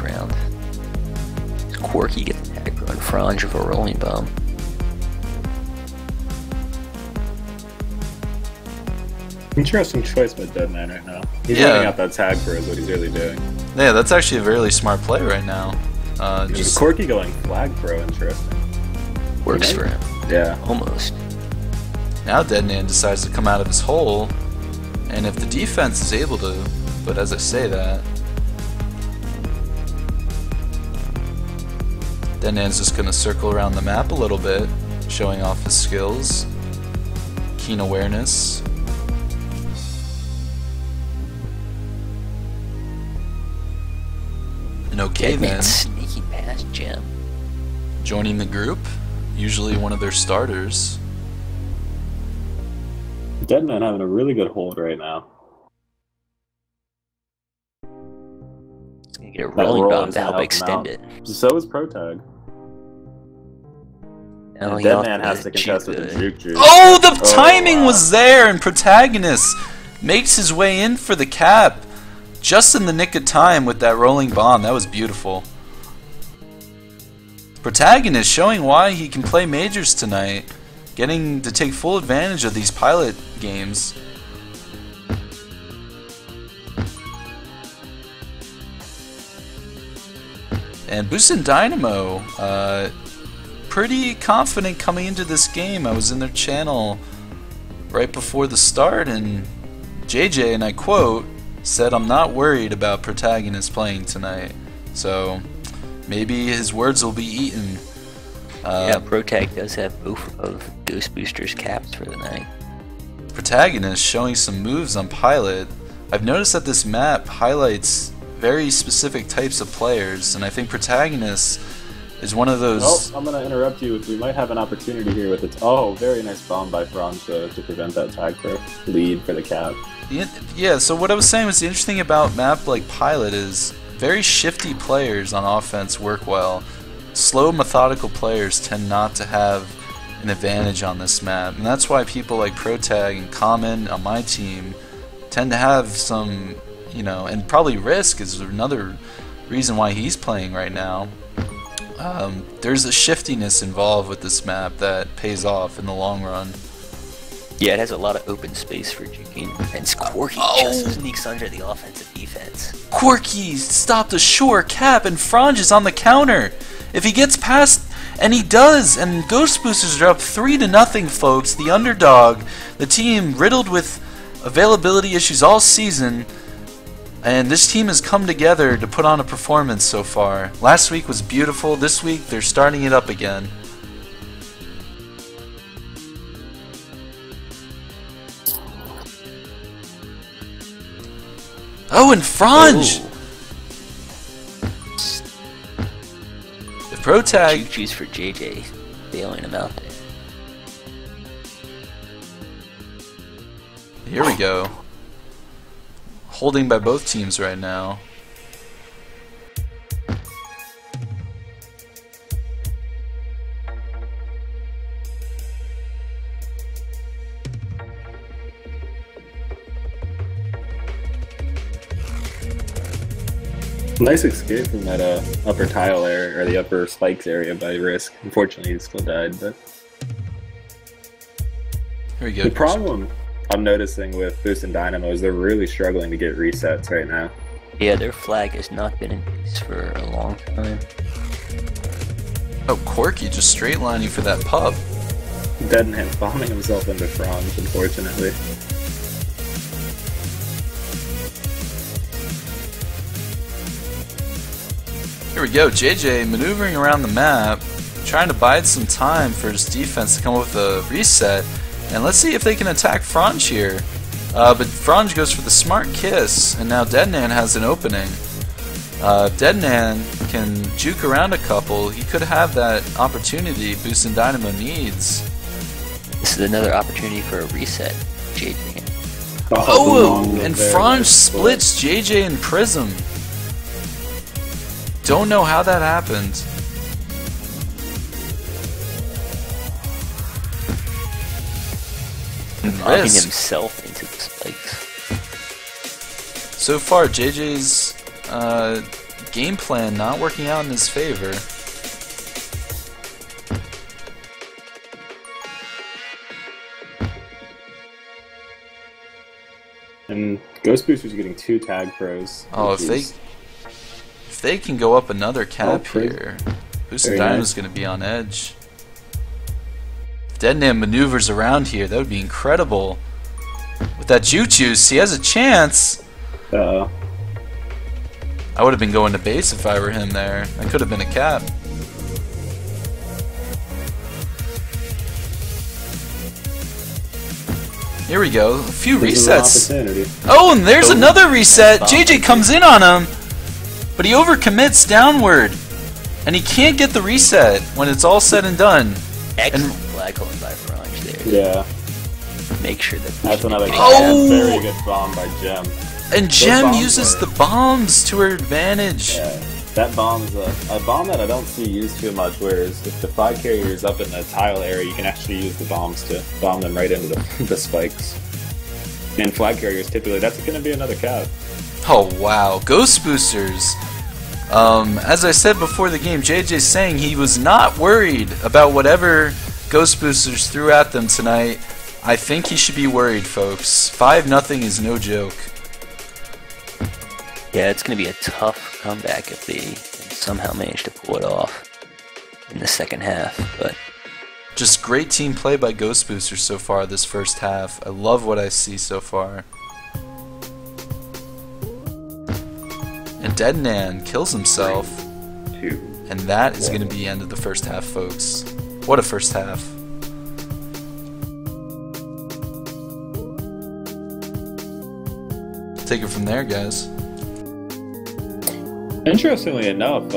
round. Quirky gets attacked on Frange of a rolling bomb. Interesting choice by Deadman right now. He's running out that tag for is what he's really doing. Yeah, that's actually a really smart play right now. Just Quirky going flag throw, interesting. Works for him. Yeah. Almost. Now Deadman decides to come out of his hole, and if the defense is able to, but as I say that, Deadman's just going to circle around the map a little bit, showing off his skills, keen awareness. And okay then, sneaky past Gem. Joining the group, usually one of their starters. Deadman having a really good hold right now. He's going to get a rolling bomb to help extend it. So is Protag. Now Deadman has to contest with the juke juice. Oh, the timing was there, and Protagonist makes his way in for the cap. Just in the nick of time with that rolling bomb. That was beautiful. Protagonist showing why he can play majors tonight. Getting to take full advantage of these pilot games. And Boostin Dynamo, pretty confident coming into this game. I was in their channel right before the start, and JJ, and I quote, said, "I'm not worried about Protagonist playing tonight." So maybe his words will be eaten. Yeah, Protag does have both of Ghostboosters caps for the night. Protagonist showing some moves on pilot. I've noticed that this map highlights very specific types of players, and I think Protagonist is one of those. Oh, I'm going to interrupt you. We might have an opportunity here with it. Oh, very nice bomb by Franz to prevent that tag for lead for the cap. Yeah, so what I was saying was the interesting about map like Pilot is very shifty players on offense work well. Slow, methodical players tend not to have an advantage on this map, and that's why people like Protag and Common on my team tend to have some, you know, and probably Risk is another reason why he's playing right now. There's a shiftiness involved with this map that pays off in the long run. Yeah, it has a lot of open space for juking, and Quirky just sneaks under the offensive defense. Quirky stopped a sure cap, and Frange is on the counter. If he gets past, and he does, and Ghostboosters are up 3-0, folks. The underdog, the team riddled with availability issues all season, and this team has come together to put on a performance so far. Last week was beautiful. This week they're starting it up again. Oh, and Frange! The Protag. Choose for JJ, bailing him out there. Here we go. Holding by both teams right now. Nice escape from that upper tile area, or the upper spikes area by Risk. Unfortunately, he still died, but... Here we go. The problem I'm noticing with Boostin Dynamo is they're really struggling to get resets right now. Yeah, their flag has not been in place for a long time. Oh, Quirky just straight lining for that pub. Deadman bombing himself into Franz, unfortunately. Here we go, JJ maneuvering around the map, trying to bide some time for his defense to come up with a reset. And let's see if they can attack Frange here. But Frange goes for the smart kiss, and now Deadman has an opening. Deadman can juke around a couple. He could have that opportunity Boostin Dynamo needs. This is another opportunity for a reset, JJ. Oh, and Frange splits JJ and Prism. Don't know how that happened. Knocking himself into the spikes. So far, JJ's game plan not working out in his favor. And Ghostboosters are getting 2 tag pros. Oh, if they can go up another cap here, Boostin Dynamo's going to be on edge. If Dynamo maneuvers around here, that would be incredible. With that Juju's, he has a chance. Uh-oh. I would have been going to base if I were him there. That could have been a cap. Here we go. A few resets. Oh, and there's another reset. JJ comes in on him, but he overcommits downward, and he can't get the reset when it's all said and done. Excellent flag holding by Franch there. Yeah. Make sure that. That's another very good bomb by Gem. And Gem uses the bombs to her advantage. Yeah. That bomb is a bomb that I don't see used too much, whereas if the flag carrier is up in the tile area, you can actually use the bombs to bomb them right into the spikes. And flag carriers, typically, that's going to be another cap. Oh, wow. Ghostboosters. As I said before the game, JJ's saying he was not worried about whatever Ghostboosters threw at them tonight. I think he should be worried, folks. 5-0 is no joke. Yeah, it's going to be a tough comeback if they somehow manage to pull it off in the second half. But just great team play by Ghostboosters so far this first half. I love what I see so far. And Deadnan kills himself. 2. And that is going to be the end of the first half, folks. What a first half. Take it from there, guys. Interestingly enough,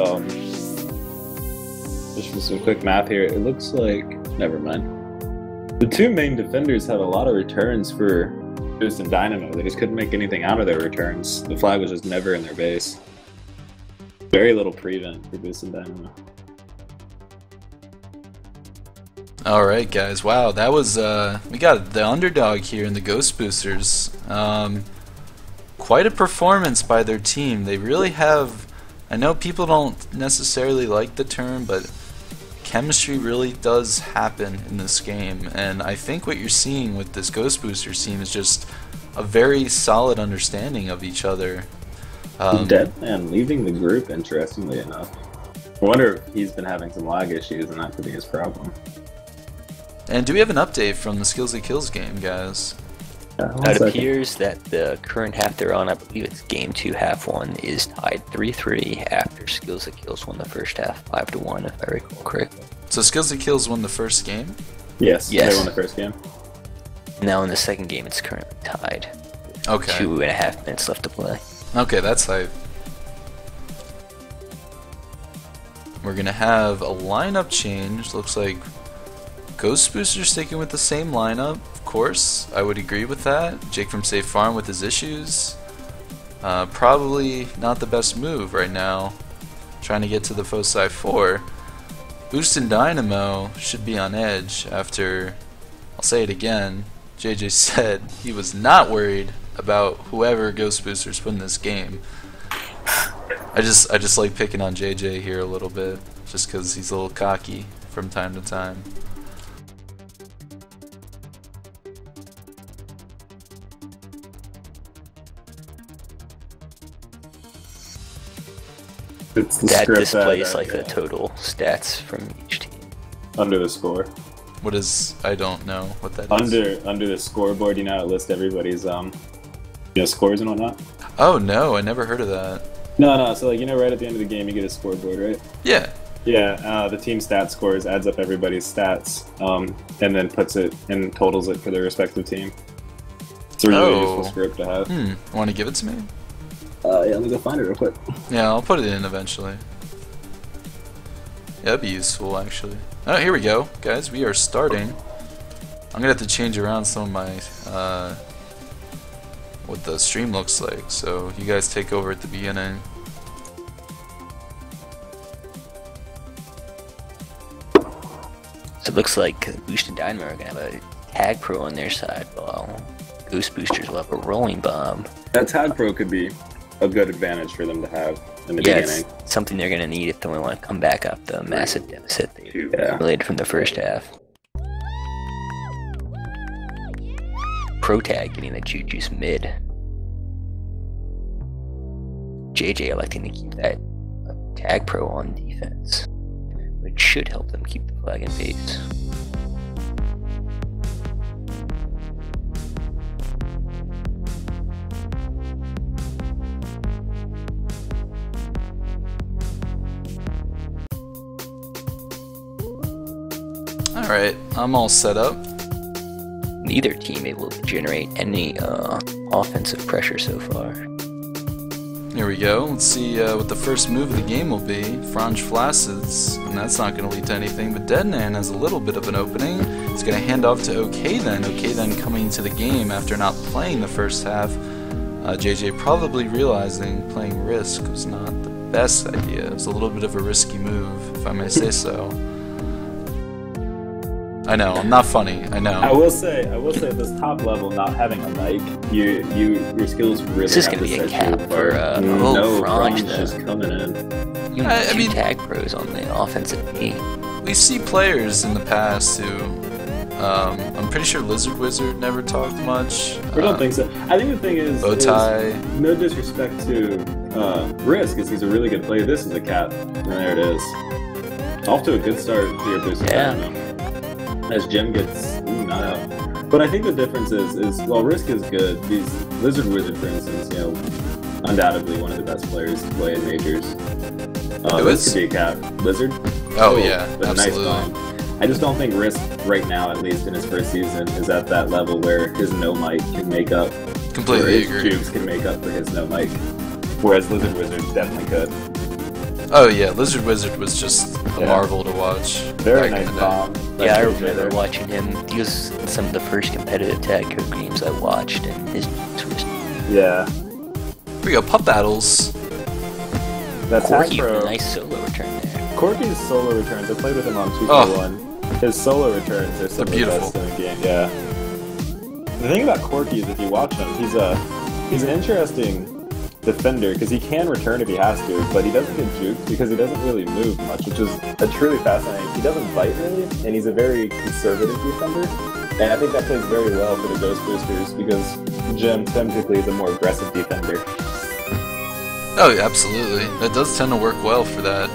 just for some quick math here, it looks like... Never mind. The 2 main defenders had a lot of returns for Boostin Dynamo. They just couldn't make anything out of their returns. The flag was just never in their base. Very little prevent for Boostin Dynamo. Alright, guys. Wow, that was... we got the underdog here in the Ghostboosters. Quite a performance by their team. They really have... I know people don't necessarily like the term, but chemistry really does happen in this game, and I think what you're seeing with this Ghostboosters team is just a very solid understanding of each other. Deadman leaving the group, interestingly enough. I wonder if he's been having some lag issues and that could be his problem. And do we have an update from the Skills That Kills game, guys? It appears that the current half they're on, I believe it's Game 2, Half 1, is tied 3-3 after Skills That Kills won the first half 5-1, if I recall correctly. So Skills That Kills won the first game? Yes, they won the first game. Now in the second game, it's currently tied. Okay. 2.5 minutes left to play. Okay, that's hype. We're gonna have a lineup change. Looks like Ghostboosters sticking with the same lineup. Of course, I would agree with that. Jake from Safe Farm with his issues. Probably not the best move right now. Trying to get to the foci 4. Boostin Dynamo should be on edge after, I'll say it again, JJ said he was not worried about whoever Ghostboosters put in this game. I just like picking on JJ here a little bit, just because he's a little cocky from time to time. That displays like the total stats from each team. Under the score. What is? I don't know what that is. Under the scoreboard, you know how it lists everybody's scores and whatnot. Oh no, I never heard of that. No. So like right at the end of the game, you get a scoreboard, right? Yeah. Yeah. The team stat scores adds up everybody's stats, and then puts it and totals it for their respective team. It's a really useful script to have. Want to give it to me? Yeah, let me go find it real quick. Yeah, I'll put it in eventually. Yeah, that'd be useful, actually. Oh, here we go, guys. We are starting. I'm gonna have to change around some of my what the stream looks like, so you guys take over at the beginning. So it looks like Boostin Dynamo are gonna have a tag pro on their side, while Ghostboosters will have a rolling bomb. That tag pro could be a good advantage for them to have in the Yeah, beginning. it's something they're going to need if they want to come back up the massive deficit they accumulated from the first half. Pro Tag getting the Juju's mid. JJ electing to keep that Tag Pro on defense, which should help them keep the flag in base. Alright, I'm all set up. Neither team able to generate any offensive pressure so far. Here we go. Let's see what the first move of the game will be. Franj Flacids, and that's not going to lead to anything, but Deadnan has a little bit of an opening. He's going to hand off to OK then coming into the game after not playing the first half. JJ probably realizing playing Risk was not the best idea. It was a little bit of a risky move, if I may say so. I know, I'm not funny. I know. I will say at this top level, not having a mic, your skills really. This is gonna be a cap for no Franj just coming in. You have two Tag Pros on the offensive team. We see players in the past who, I'm pretty sure Lizard Wizard never talked much. I don't think so. I think the thing is, no disrespect to Risk, is he's a really good player. This is a cap, and there it is. Off to a good start to your Boostin. Yeah. As Jim gets not out. But I think the difference is while Risk is good, these Lizard Wizard, for instance, undoubtedly one of the best players to play in majors. This could be a cap. Lizard? Oh yeah, absolutely. Nice bomb. I just don't think Risk right now, at least in his first season, is at that level where his no mic can make up. Completely agree. His Jukes can make up for his no mic. Whereas Lizard Wizard definitely could. Oh yeah, Lizard Wizard was just a marvel to watch. Very nice bomb. Yeah, I remember watching him. He was some of the first competitive Tag Pro games I watched, and his was. Yeah. Here we go, Pup Battles. That's Corky with a nice solo return there. Corky's solo returns, I played with him on 2v1. His solo returns are some of the best in the game, yeah. The thing about Corky is if you watch him, he's an interesting defender because he can return if he has to, but he doesn't get juked because he doesn't really move much, which is a truly fascinating. He doesn't bite really, and he's a very conservative defender, and I think that plays very well for the Ghostboosters because Jim typically is a more aggressive defender. Oh, yeah, absolutely. That does tend to work well for the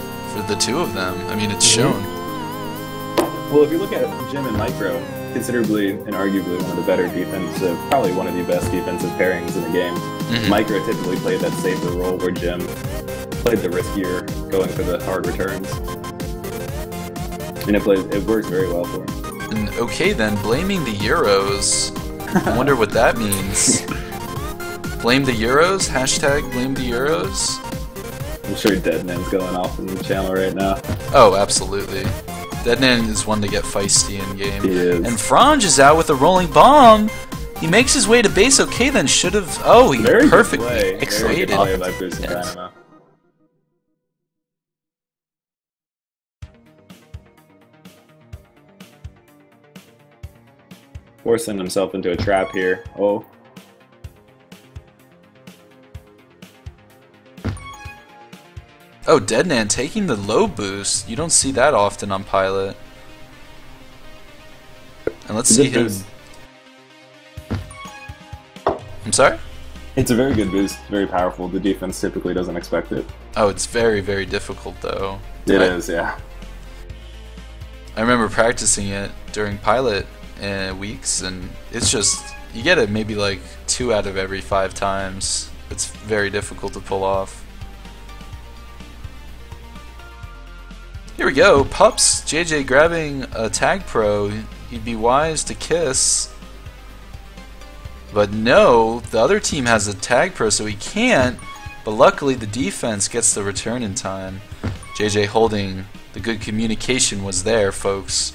two of them. I mean, it's shown. Well, if you look at Jim and Micro, considerably and arguably one of the better defensive, probably one of the best defensive pairings in the game. Micro typically played that safer role where Jim played the riskier, going for the hard returns. And it works very well for him. And okay then, blaming the Euros. I wonder what that means. Blame the Euros? Hashtag blame the Euros? I'm sure Deadman's going off in the channel right now. Oh, absolutely. Deadman is one to get feisty in game. He is. And Franj is out with a rolling bomb. He makes his way to base. Okay, then should have. Oh, he perfectly excited. Very good play by Boostin Dynamo. Forcing himself into a trap here. Oh. Oh, Deadman taking the low boost. You don't see that often on Pilot. And let's see him. I'm sorry? It's a very good boost. Very powerful. The defense typically doesn't expect it. Oh, it's very, very difficult though. It is, yeah. I remember practicing it during Pilot weeks, and it's just, you get it maybe like 2 out of every 5 times. It's very difficult to pull off. Here we go, Pups. JJ grabbing a Tag Pro. He'd be wise to kiss. But no, the other team has a Tag Pro, so he can't. But luckily the defense gets the return in time. JJ holding the good communication was there, folks.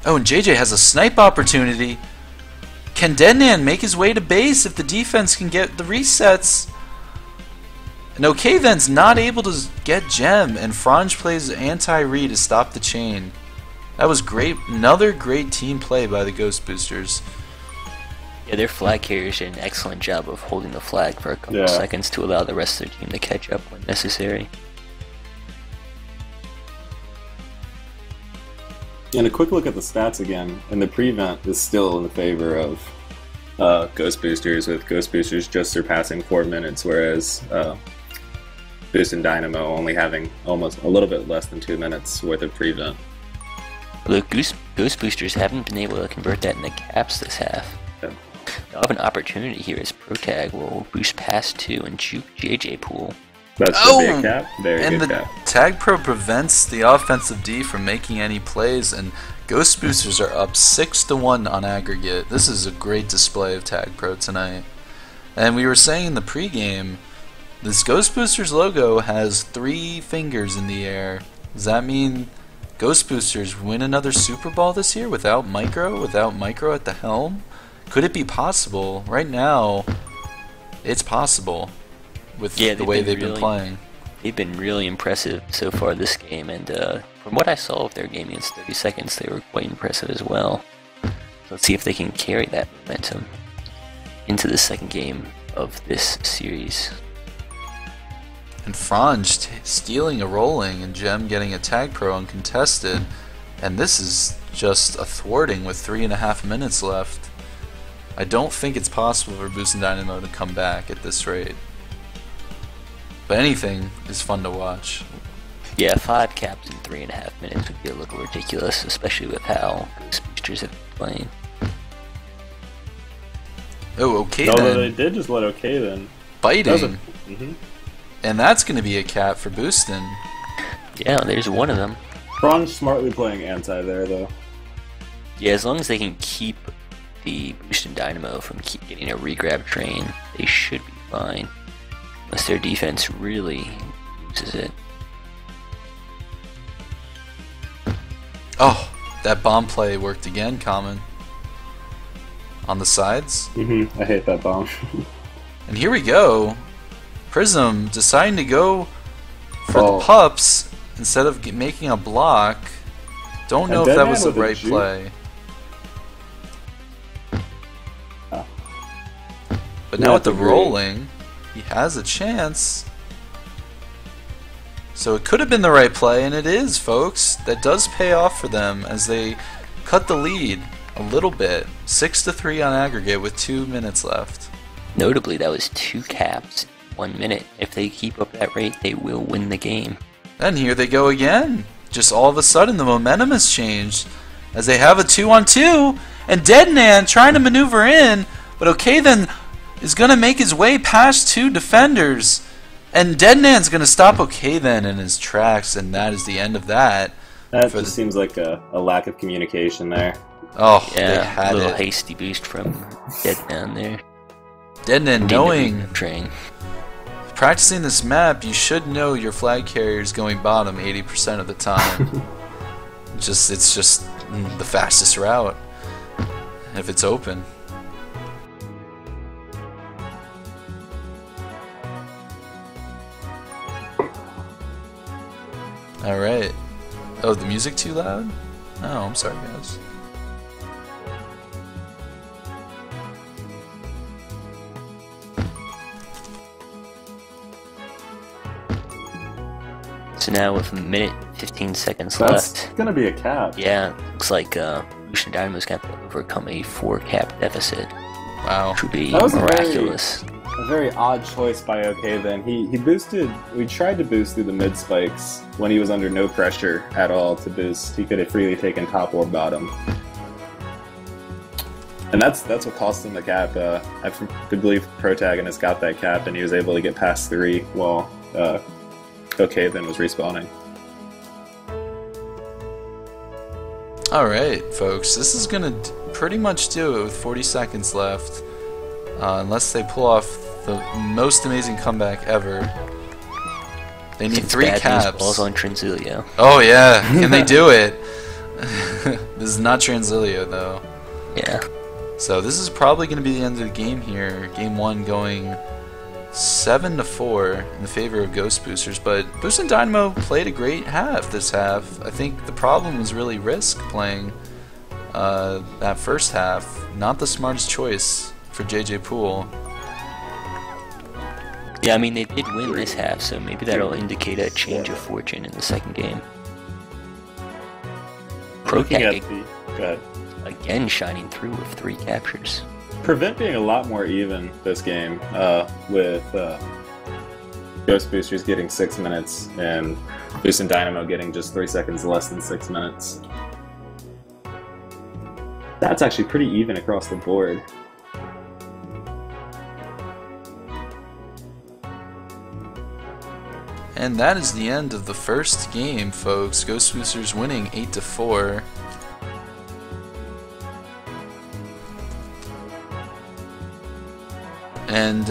Oh, and JJ has a snipe opportunity. Can Deadman make his way to base if the defense can get the resets? And okay then's not able to get Gem, and Franj plays anti-re to stop the chain. That was great. Another great team play by the Ghostboosters. Yeah, their flag carriers did an excellent job of holding the flag for a couple of seconds to allow the rest of their team to catch up when necessary. And a quick look at the stats again, and the prevent is still in the favor of Ghostboosters, with Ghostboosters just surpassing 4 minutes, whereas Boostin Dynamo only having almost a little bit less than 2 minutes worth of prevent. The Ghostboosters haven't been able to convert that into caps this half. Yeah. They'll have an opportunity here as Protag will boost past 2 and juke JJ Pool. That's gonna be a cap. Very and good the cap. Tag Pro prevents the offensive D from making any plays, and Ghostboosters are up 6-1 on aggregate. This is a great display of Tag Pro tonight. And we were saying in the pregame, this Ghostboosters logo has 3 fingers in the air. Does that mean Ghostboosters win another Super Bowl this year without Micro at the helm? Could it be possible? Right now, it's possible with the way they've been playing. They've been really impressive so far this game, and from what I saw of their game against 30 Seconds, they were quite impressive as well. So let's see if they can carry that momentum into the second game of this series. And Franj stealing a rolling, and Gem getting a Tag Pro uncontested, and this is just a thwarting with 3.5 minutes left. I don't think it's possible for Boostin Dynamo to come back at this rate. But anything is fun to watch. Yeah, 5 caps in 3.5 minutes would be a little ridiculous, especially with how Ghostboosters have been playing. Oh, okay Although then. they did just let okay then. Biting. And that's going to be a cap for Boostin. Yeah, there's one of them. Franj smartly playing anti there though. Yeah, as long as they can keep the Boostin Dynamo from getting a regrab train, they should be fine. Unless their defense really uses it. Oh, that bomb play worked again, Common. On the sides. I hate that bomb. And here we go. Prism deciding to go for the pups instead of making a block. Don't know if that was the right play. But now with the rolling, he has a chance. So it could have been the right play, and it is, folks. That does pay off for them as they cut the lead a little bit. 6-3 on aggregate with 2 minutes left. Notably, that was 2 caps in 1 minute. If they keep up that rate, they will win the game. And here they go again. Just all of a sudden, the momentum has changed as they have a 2-on-2, and Deadman trying to maneuver in, but okay then is going to make his way past 2 defenders, and Deadman's going to stop okay then in his tracks, and that is the end of that. That just seems like a lack of communication there. Oh, yeah, they had a little it. hasty boost from Deadman there. Deadman knowing, train. practicing this map, you should know your flag carrier is going bottom 80% of the time. It's just the fastest route if it's open. Alright. Oh, the music too loud? Oh, I'm sorry, guys. So now with 1:15 seconds That's left. gonna be a cap. Yeah, looks like Boostin Dynamo's going to have to overcome a 4 cap deficit. Wow. Which would be That was miraculous. A very odd choice by OK then. He boosted, we tried to boost through the mid spikes when he was under no pressure at all to boost. He could have freely taken top or bottom. And that's what cost him the cap. I believe Protagonist got that cap and he was able to get past 3 while OK then was respawning. Alright, folks, this is going to pretty much do it with 40 seconds left. Unless they pull off the most amazing comeback ever. They need 3 caps. Balls on Transilio. Oh yeah, can they do it? This is not Transilio though. Yeah. So this is probably going to be the end of the game here. Game 1 going 7-4 in the favor of Ghostboosters, but Boostin Dynamo played a great half this half. I think the problem was really Risk playing that first half. Not the smartest choice for JJ Poole. Yeah, I mean, they did win this half, so maybe that'll indicate a change of fortune in the second game. Looking at Protag the, go ahead. again shining through with 3 captures. Prevent being a lot more even this game, with Ghostboosters getting 6 minutes and Boostin Dynamo getting just 3 seconds less than 6 minutes. That's actually pretty even across the board. And that is the end of the first game, folks. Ghostboosters winning 8-4. And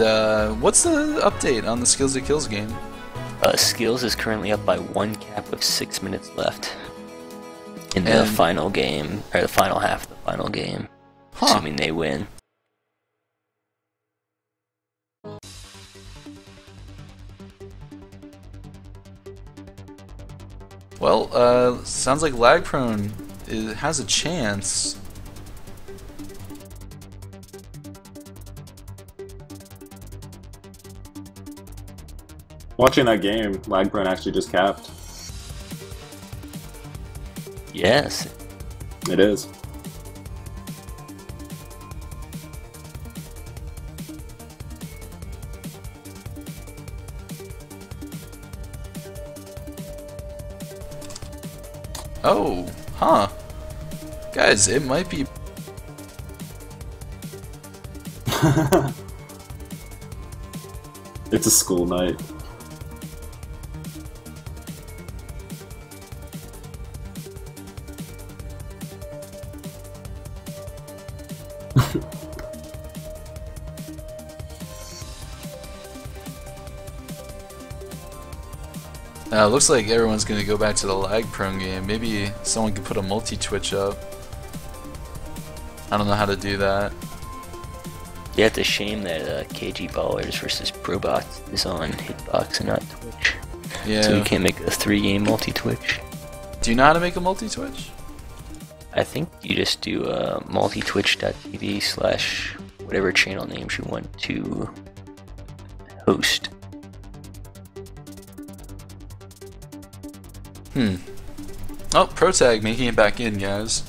what's the update on the Skills That Kills game? Skills is currently up by 1 cap with 6 minutes left in the final game, or the final half of the final game, assuming they win. Well, sounds like Lagprone has a chance. Watching that game, Lagprone actually just capped. Yes. It is. Oh, huh. Guys, it might be... It's a school night. Looks like everyone's gonna go back to the Lagprone game. Maybe someone could put a multi-twitch up. I don't know how to do that. Yeah, it's a shame that KG Ballers versus Probots is on Hitbox and not Twitch. Yeah. So you can't make a 3-game multi-Twitch. Do you know how to make a multi-twitch? I think you just do multitwitch.tv/ whatever channel names you want to host. Oh, Protag making it back in, guys.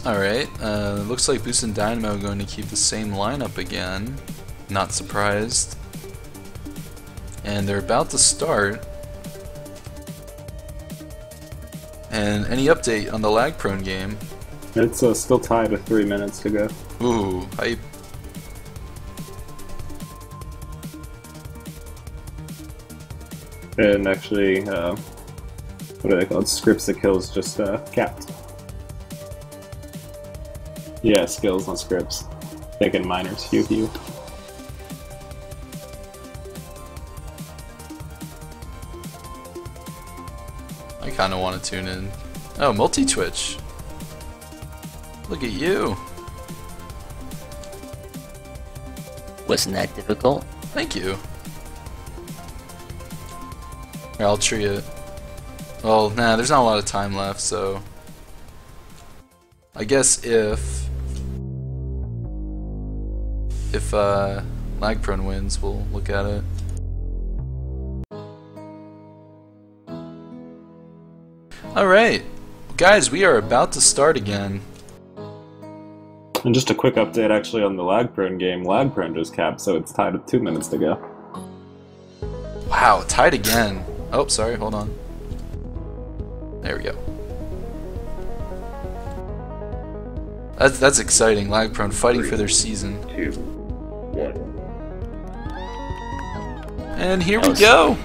Alright, looks like Boostin Dynamo going to keep the same lineup again. Not surprised. And they're about to start. And any update on the Lagprone game? It's still tied with 3 minutes to go. Ooh, hype. And actually, what are they called? Scripts That Kills just capped. Yeah, skills on scripts. Thinking minors, hue. I kind of want to tune in. Oh, multi-twitch. Look at you. Wasn't that difficult? Thank you. Here, I'll tree it. Well, nah, there's not a lot of time left, so... I guess if Lagprone wins, we'll look at it. Alright, guys, we are about to start again. And just a quick update actually on the Lagprone game. Lagprone just capped, so it's tied with 2 minutes to go. Wow, tied again. Oh, sorry, hold on. There we go. That's exciting. Lagprone fighting for their season. 2, 1. And here we go.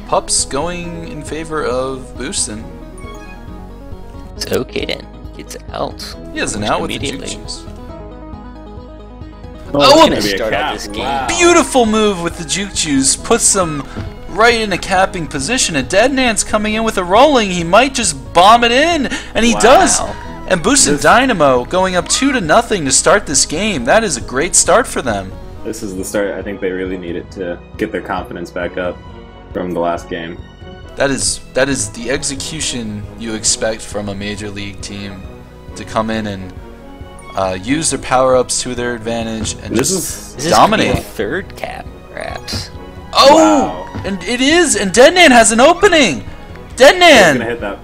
Pups going in favor of Boostin. It's okay then. Gets out. He has an out with the juke immediately. juice. Oh, Gonna start out this game. Wow. Beautiful move with the juke juice. Puts them right in a capping position. And Dead Nance coming in with a rolling. He might just bomb it in. And he does. And Boostin Dynamo going up 2-0 to start this game. That is a great start for them. This is the start. I think they really need it to get their confidence back up from the last game. That is the execution you expect from a major league team, to come in and use their power-ups to their advantage and Is this dominate. a third cap, perhaps? Oh, Wow. and it is, and Deadnan has an opening. He's Deadnan. gonna hit that.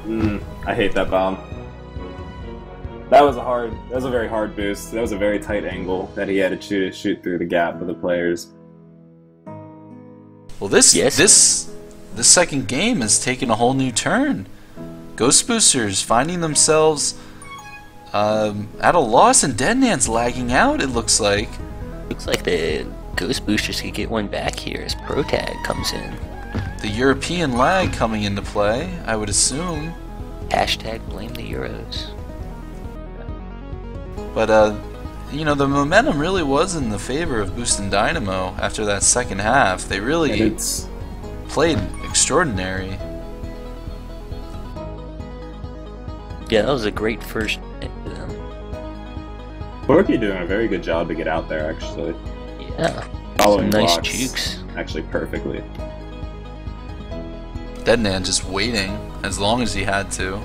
I hate that bomb. That was a very hard boost. That was a very tight angle that he had to shoot through the gap of the players. Well, this Yes. second game has taken a whole new turn. Ghostboosters finding themselves at a loss, and Deadnan's lagging out, it looks like. Looks like the Ghost Boosters could get one back here as Protag comes in. The European lag coming into play, I would assume. Hashtag blame the Euros. But, you know, the momentum really was in the favor of Boostin Dynamo after that second half. They And really it's played extraordinary. Yeah, that was a great first hit for them. Corky doing a very good job to get out there, actually. Yeah. Following Some nice blocks jukes. actually perfectly. Deadnan just waiting as long as he had to.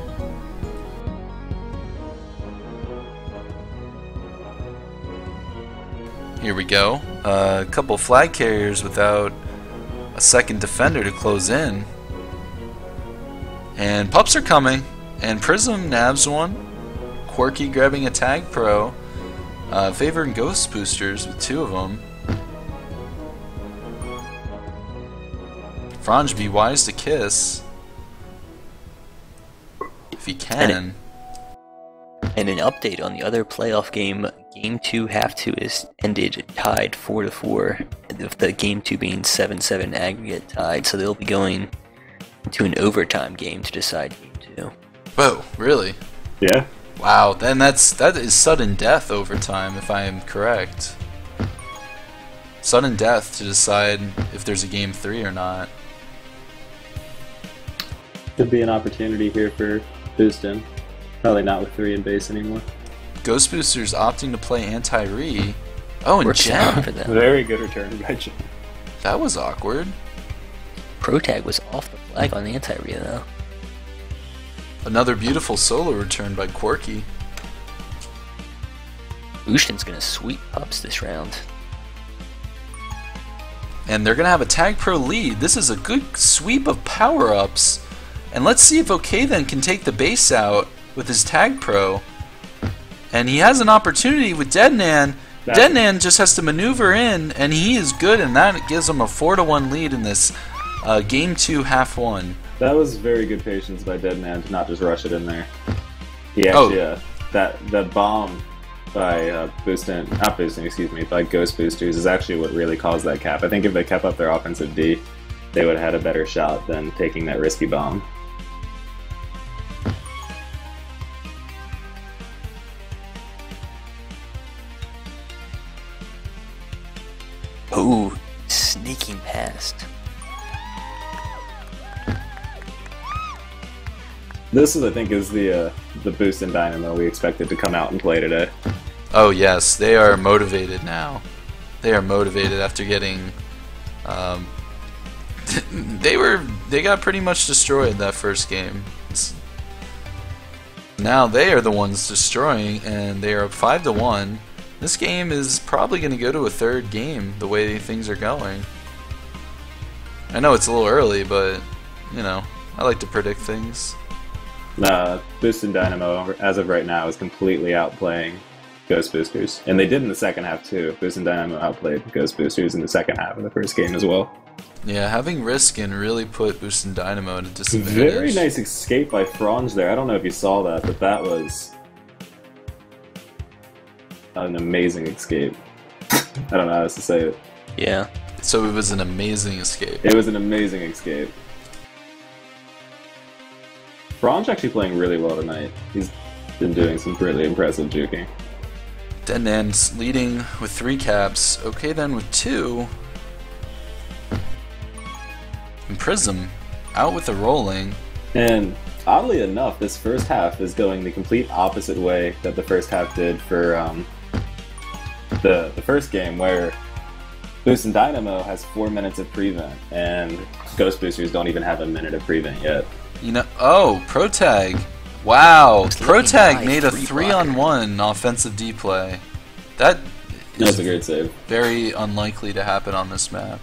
Here we go. A couple flag carriers without a second defender to close in. And pups are coming. And Prism nabs one. Quirky grabbing a tag pro. Favoring Ghostboosters with two of them. Franj, be wise to kiss. If he can. And an update on the other playoff game, Game 2 Half 2 is ended tied 4-4, with the Game 2 being 7-7 aggregate tied, so they'll be going to an overtime game to decide Game 2. Whoa, really? Yeah. Wow, then that is sudden death overtime, if I am correct. Sudden death to decide if there's a Game 3 or not. Could be an opportunity here for Boostin. Probably not with 3 in base anymore. Ghostboosters opting to play anti-re. Oh, and Works out Gem. for them. Very good return by Jim. That was awkward. Protag was off the flag on the anti-re though. Another beautiful solo return by Quirky. Boostin's gonna sweep pups this round. And they're going to have a Tag Pro lead. This is a good sweep of power-ups. And let's see if OK then can take the base out with his Tag Pro. And he has an opportunity with Deadnan. Deadnan just has to maneuver in, and he is good, and that gives him a 4-1 lead in this Game 2 Half 1. That was very good patience by Deadman to not just rush it in there. He actually, that bomb by Boostin, not Boostin, excuse me, by Ghostboosters is actually what really caused that cap. I think if they kept up their offensive D, they would have had a better shot than taking that risky bomb. Ooh, sneaking past. This is, I think, is the Boostin Dynamo we expected to come out and play today. Oh yes, they are motivated now. They are motivated after getting. They got pretty much destroyed that first game. Now they are the ones destroying, and they are up 5-1. This game is probably going to go to a third game the way things are going. I know it's a little early, but you know, I like to predict things. Boostin Dynamo, as of right now, is completely outplaying Ghostboosters. And they did in the second half, too. Boostin Dynamo outplayed Ghostboosters in the second half of the first game as well. Yeah, having Riskin really put Boostin Dynamo at a disadvantage. Very nice escape by Franj there. I don't know if you saw that, but that was an amazing escape. I don't know how else to say it. Yeah. So it was an amazing escape. It was an amazing escape. Franj actually playing really well tonight. He's been doing some really impressive juking. Deadnan's leading with 3 caps. Okay, then with 2. And Prism out with the rolling. And oddly enough, this first half is going the complete opposite way that the first half did for the first game, where Boostin Dynamo has 4 minutes of prevent, and Ghostboosters don't even have a minute of prevent yet. You know, oh, Protag. Wow, It's Protag looking made a nice, 3-on-1 offensive D play. That That's is a great save. very unlikely to happen on this map.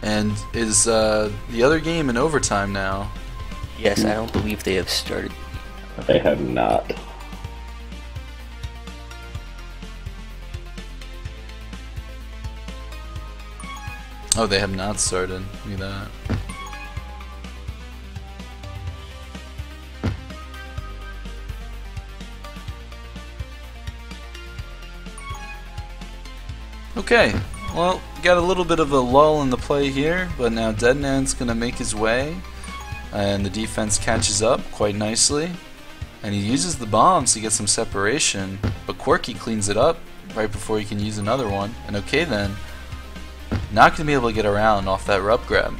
And is the other game in overtime now? Yes, I don't believe they have started. They have not. Oh, they have not started. Look at that. Okay, well, got a little bit of a lull in the play here, but now Deadman's gonna make his way, and the defense catches up quite nicely, and he uses the bombs to get some separation, but Quirky cleans it up right before he can use another one, and okay then, not gonna be able to get around off that rub grab.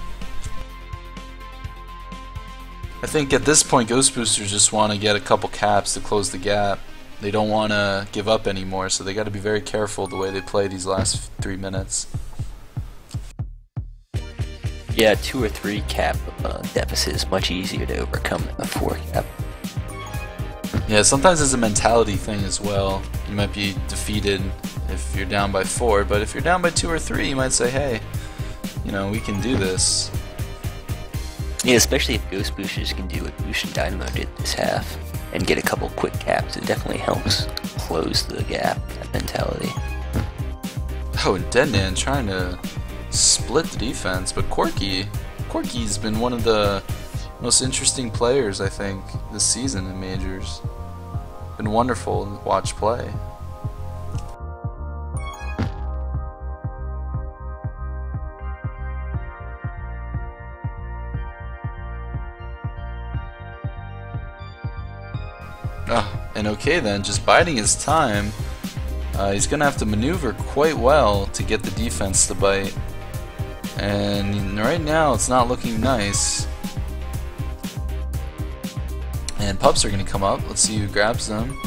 I think at this point Ghostboosters just want to get a couple caps to close the gap. They don't want to give up anymore, so they got to be very careful the way they play these last 3 minutes. Yeah, 2 or 3 cap deficit is much easier to overcome than a 4 cap. Yeah, sometimes it's a mentality thing as well. You might be defeated if you're down by 4, but if you're down by 2 or 3, you might say, hey, you know, we can do this. Yeah, especially if Ghostboosters can do what Boostin Dynamo did this half and get a couple quick caps, it definitely helps close the gap, that mentality. Oh, and Deadman trying to split the defense, but Quirky's been one of the most interesting players, I think, this season in Majors. Been wonderful to watch play. And okay then, just biding his time. He's going to have to maneuver quite well to get the defense to bite. And right now it's not looking nice. And pups are going to come up. Let's see who grabs them.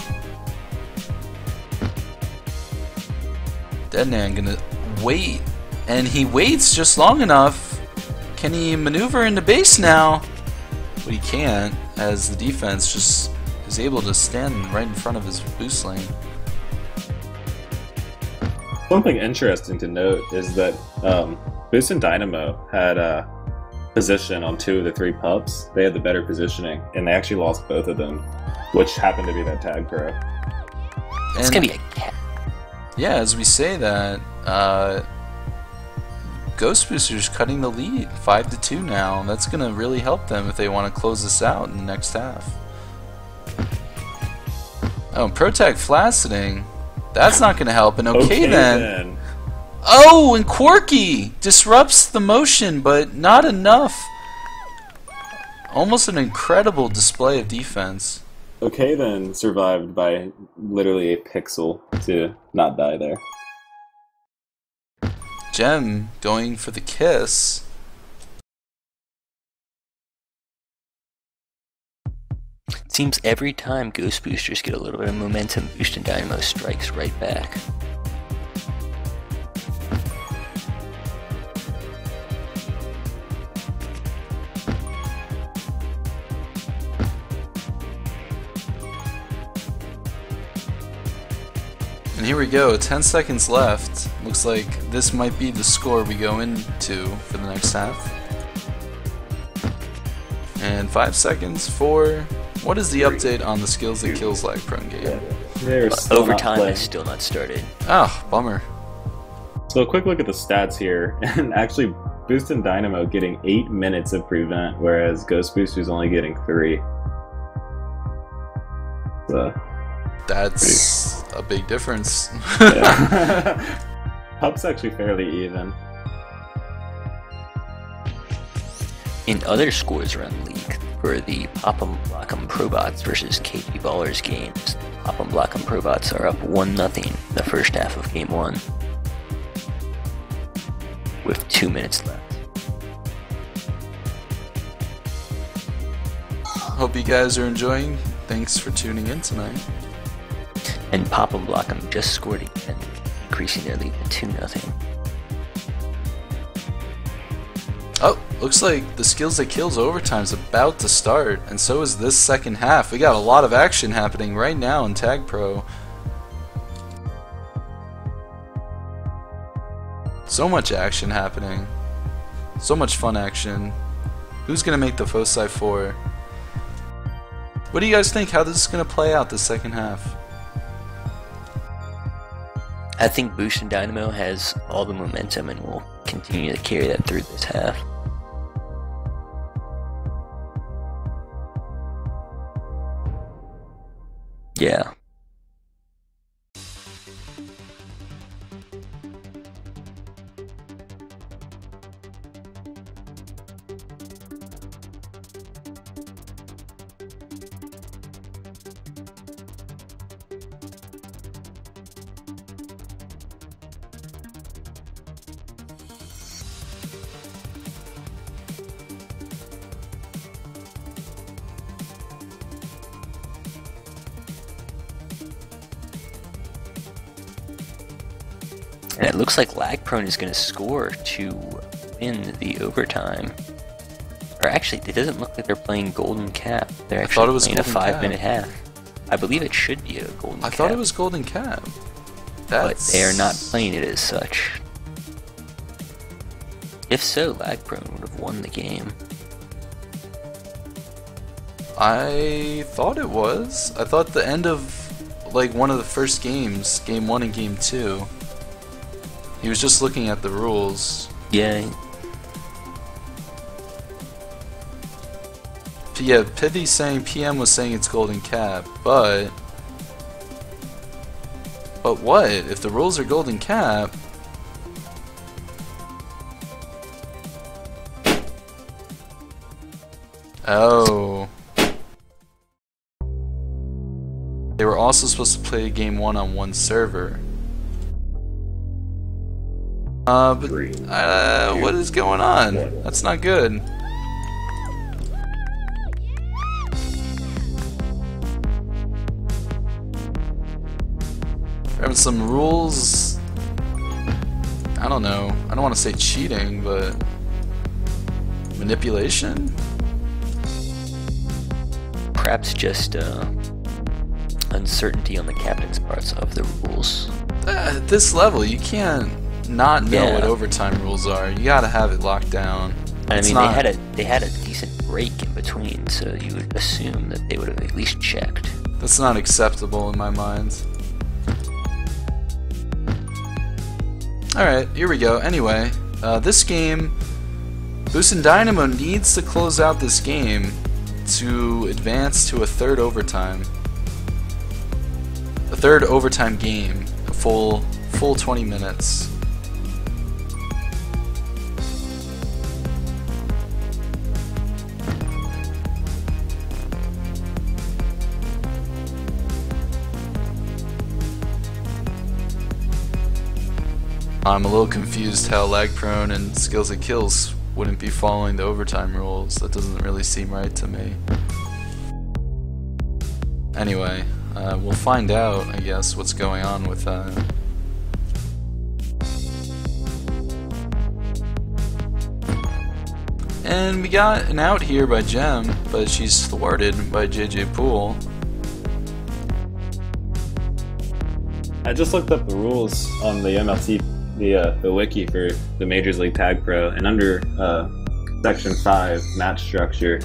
Deadman going to wait. And he waits just long enough. Can he maneuver into base now? But he can't, as the defense just is able to stand right in front of his boost lane. Something interesting to note is that Boostin Dynamo had a position on 2 of the 3 pups. They had the better positioning, and they actually lost both of them, which happened to be that tag pro. It's gonna be a cap. Yeah, as we say that, Ghostboosters cutting the lead, 5-2 now. That's gonna really help them if they want to close this out in the next half. Oh, Protag flaccid. That's not going to help. And okay then. Oh, and Quirky disrupts the motion, but not enough. Almost an incredible display of defense. Okay then survived by literally a pixel to not die there. Gem going for the kiss. It seems every time Ghostboosters get a little bit of momentum, Boostin Dynamo strikes right back. And here we go, 10 seconds left. Looks like this might be the score we go into for the next half. And 5 seconds for... What is the update on the Skills That Kills Lag prone game? Overtime is still not started. Oh, bummer. So a quick look at the stats here, and actually Boostin Dynamo getting 8 minutes of prevent, whereas Ghostboosters only getting 3. So that's a big difference. Pup's actually fairly even. In other scores around the league, for the Pop'em Lock'em Probots versus KP Ballers games, Pop 'em Block 'em Probots are up 1-0 the first half of game 1 with 2 minutes left. Hope you guys are enjoying. Thanks for tuning in tonight. And Pop 'em Block 'em just scored again, increasing their lead to 2-0. Oh, looks like the Skills That Kills overtime is about to start, and so is this second half. We got a lot of action happening right now in Tag Pro. So much action happening. So much fun action. Who's gonna make the Foci 4? What do you guys think? How this is gonna play out this second half? I think Boostin Dynamo has all the momentum and will continue to carry that through this half. Yeah. And it looks like Lag-Prone is going to score to win the overtime. Or actually, it doesn't look like they're playing Golden Cap. They're actually playing a 5-minute half. I believe it should be a Golden Cap. I thought it was Golden Cap. But they are not playing it as such. If so, Lag-Prone would have won the game. I thought it was. I thought the end of like one of the first games, game 1 and game 2, he was just looking at the rules. Yeah. Yeah, Pithy's saying, PM was saying it's Golden Cap, but what? If the rules are Golden Cap, oh. They were also supposed to play game 1 on one server. What is going on? That's not good. We're having some rules. I don't know. I don't want to say cheating, but manipulation? Perhaps just uncertainty on the captain's parts of the rules. At this level, you can't not know what overtime rules are. You gotta have it locked down. I mean, they had a decent break in between, so you would assume that they would have at least checked. That's not acceptable in my mind. Alright, here we go. Anyway, this game, Boostin Dynamo needs to close out this game to advance to a third overtime. A third overtime game, a full 20 minutes. I'm a little confused how Lag-Prone and Skills That Kills wouldn't be following the overtime rules. That doesn't really seem right to me. Anyway, we'll find out, I guess, what's going on with that. And we got an out here by Gem, but she's thwarted by JJ Poole. I just looked up the rules on the MLTP, the wiki for the Majors League Tag Pro, and under Section 5, match structure,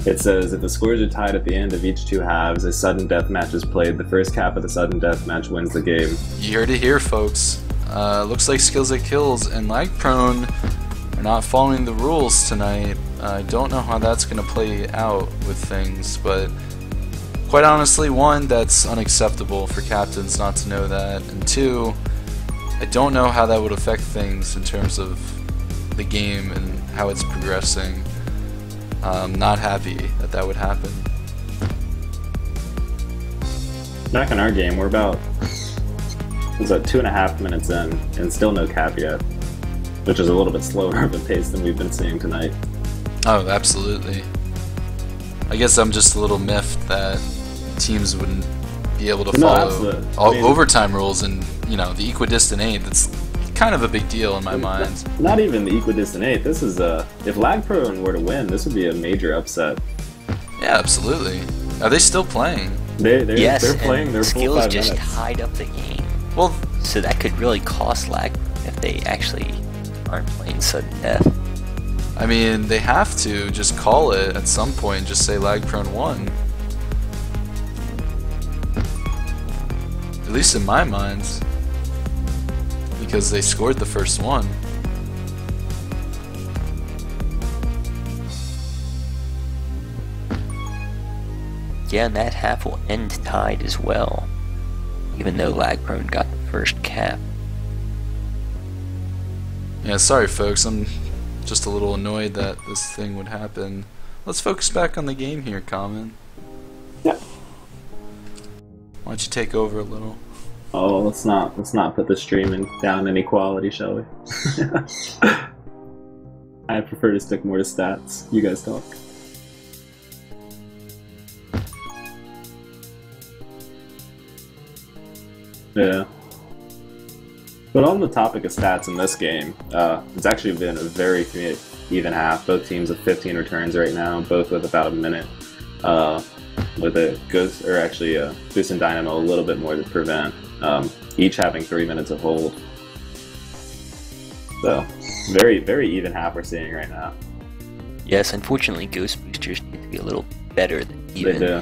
it says if the scores are tied at the end of each 2 halves, a sudden death match is played. The first cap of the sudden death match wins the game. You heard it here, folks. Looks like Skills That Kills and Lag-Prone are not following the rules tonight. I don't know how that's going to play out with things, but quite honestly, 1, that's unacceptable for captains not to know that, and 2, I don't know how that would affect things in terms of the game and how it's progressing. I'm not happy that that would happen. Back in our game, we're about, was that 2.5 minutes in, and still no cap yet, which is a little bit slower of a pace than we've been seeing tonight. Oh, absolutely. I guess I'm just a little miffed that teams wouldn't be able to follow overtime rules, and you know, the Equidistant 8. That's kind of a big deal in my mind. Not even the Equidistant 8. This is if LagProne were to win, this would be a major upset. Yeah, absolutely. Are they still playing? They're playing their full 5 minutes. Skills just tied up the game. Well, so that could really cost lag if they actually aren't playing sudden death. I mean, they have to just call it at some point. Just say LagProne won. At least in my mind, because they scored the first one. Yeah, and that half will end tied as well, even though LagProne got the first cap. Yeah, sorry folks, I'm just a little annoyed that this thing would happen. Let's focus back on the game here, Common. Yeah. Why don't you take over a little? Oh, let's not put the streaming down any quality, shall we? I prefer to stick more to stats. You guys talk. Yeah. But on the topic of stats in this game, it's actually been a very even half. Both teams have 15 returns right now, both with about a minute. With a Boostin Dynamo a little bit more to prevent. Each having 3 minutes of hold. So, very, very even half we're seeing right now. Yes, unfortunately, Ghostboosters need to be a little better than even. They do.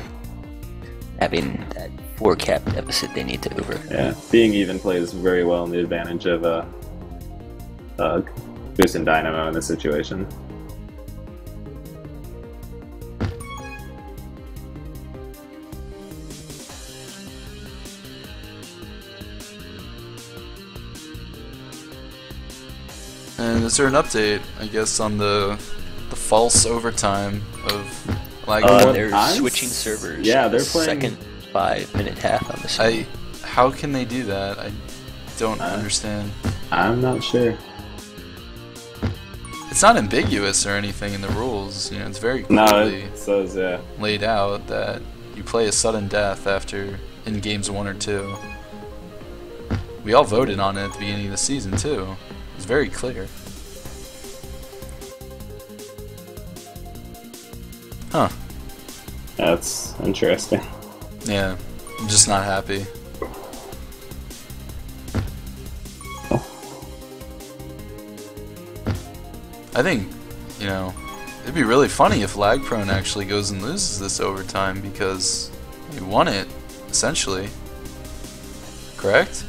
Having that 4 cap deficit they need to over. Yeah, being even plays very well in the advantage of Boostin Dynamo in this situation. And is there an update, I guess, on the false overtime of they're switching servers. Yeah, they're playing second 5-minute half. I'm assuming. How can they do that? I don't understand. I'm not sure. It's not ambiguous or anything in the rules. You know, it's very clearly it says, yeah, laid out that you play a sudden death after in games 1 or 2. We all voted on it at the beginning of the season too. It's very clear. Huh. That's interesting. Yeah, I'm just not happy. I think, you know, it'd be really funny if LagProne actually goes and loses this overtime because he won it, essentially. Correct?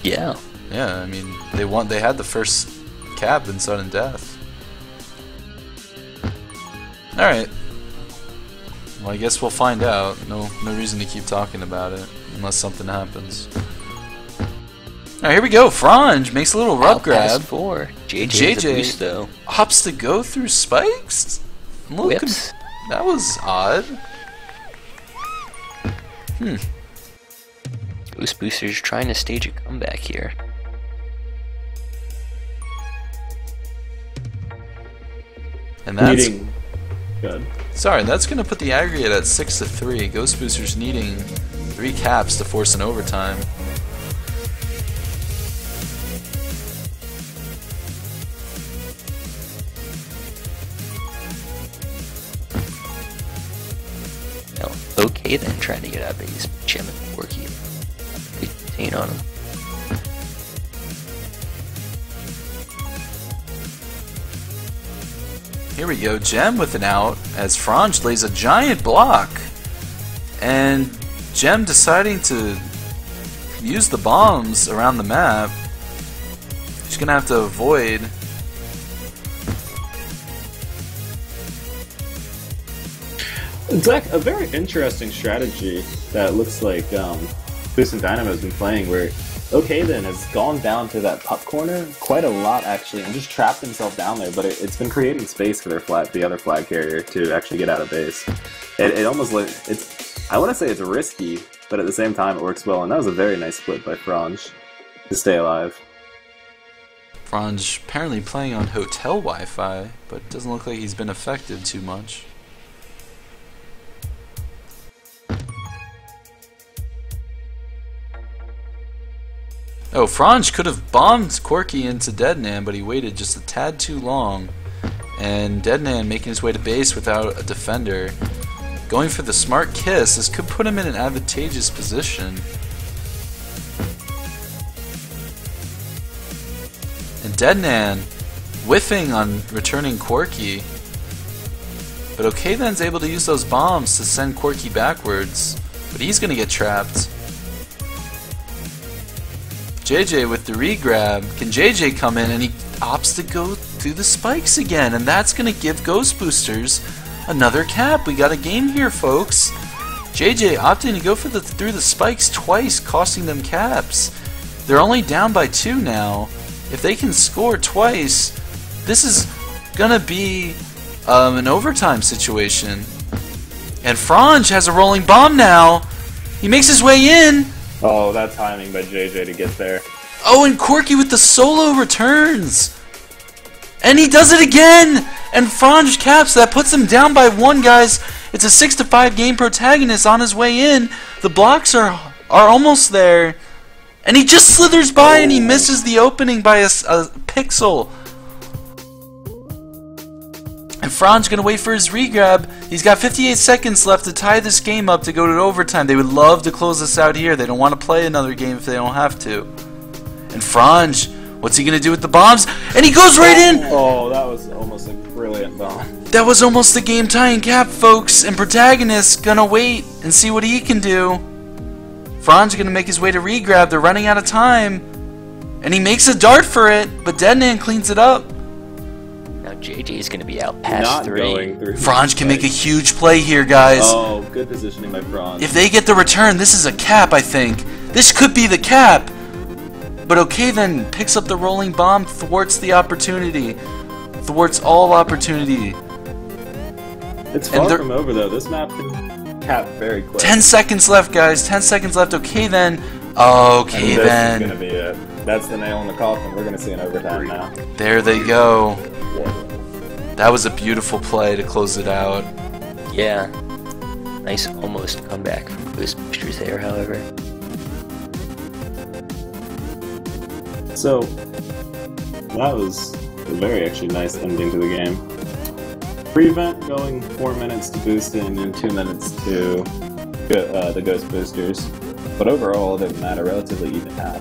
Yeah. Yeah, I mean, they had the first cap in sudden death. Alright. Well, I guess we'll find out. No reason to keep talking about it unless something happens. Alright, here we go. Franj makes a little rub grab. 4. JJ opts to go through spikes? Look, that was odd. Ghostboosters trying to stage a comeback here. And that's good. Sorry, that's going to put the aggregate at 6-3. Ghostboosters needing 3 caps to force an overtime. Well, okay then, trying to get out of these gem and Porky. They contain on him. Here we go, Gem with an out as Franj lays a giant block. And Gem deciding to use the bombs around the map. She's gonna have to avoid. It's like a very interesting strategy that looks like Boostin Dynamo has been playing, where Okay then has gone down to that pup corner quite a lot actually, and just trapped himself down there. But it's been creating space for the other flag carrier to actually get out of base. It almost I want to say it's risky, but at the same time it works well. And that was a very nice split by Franj to stay alive. Franj apparently playing on hotel Wi-Fi, but it doesn't look like he's been affected too much. Oh, Franj could have bombed Corky into Deadnan, but he waited just a tad too long. And Deadnan making his way to base without a defender. Going for the smart kiss, this could put him in an advantageous position. And Deadnan whiffing on returning Corky. But OK then's able to use those bombs to send Corky backwards. But he's going to get trapped. JJ with the regrab. Can JJ come in? And he opts to go through the spikes again. And that's going to give Ghostboosters another cap. We got a game here, folks. JJ opting to go for through the spikes twice, costing them caps. They're only down by 2 now. If they can score twice, this is going to be an overtime situation. And Franj has a rolling bomb now. He makes his way in. Oh, that timing by JJ to get there. Oh, and Corky with the solo returns. And he does it again. And Franj caps. That puts him down by 1, guys. It's a 6-5 game protagonist on his way in. The blocks are almost there. And he just slithers by and he misses the opening by a pixel. And Franj gonna wait for his regrab. He's got 58 seconds left to tie this game up to go to overtime. They would love to close this out here. They don't want to play another game if they don't have to. And Franj, what's he gonna do with the bombs? And he goes right in! Oh, that was almost a brilliant bomb. That was almost the game tying cap, folks. And Protagonist gonna wait and see what he can do. Franj gonna make his way to regrab. They're running out of time. And he makes a dart for it, but Deadnan cleans it up. Now JJ is going to be out past Not 3. going through. Franj can make a huge play here, guys. Oh, good positioning by Franj. If they get the return, this is a cap, I think. This could be the cap. But OK then picks up the rolling bomb, thwarts the opportunity. Thwarts all opportunity. It's far from over, though. This map can cap very quick. 10 seconds left, guys. 10 seconds left. OK then. OK then. This is going to be it. That's the nail in the coffin. We're going to see an overtime now. There they go. That was a beautiful play to close it out. Yeah. Nice almost comeback from Ghostboosters there, however. So, that was a very actually nice ending to the game. Prevent going 4 minutes to Boostin and 2 minutes to the Ghostboosters. But overall, it didn't matter. Relatively even half.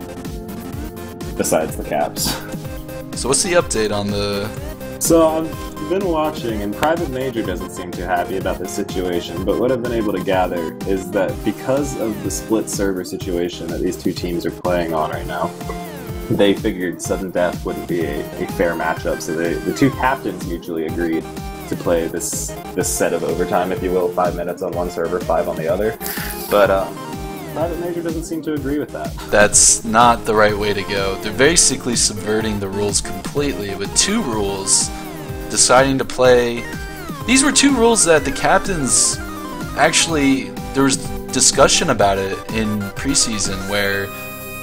Besides the caps. So what's the update on the... So I've been watching, and Private Major doesn't seem too happy about this situation, but what I've been able to gather is that because of the split server situation that these two teams are playing on right now, they figured sudden death wouldn't be a fair matchup, so the two captains mutually agreed to play this set of overtime, if you will, 5 minutes on one server, 5 on the other. But Private Major doesn't seem to agree with that. That's not the right way to go. They're basically subverting the rules completely with 2 rules, deciding to play... These were 2 rules that the captains actually... There was discussion about it in preseason where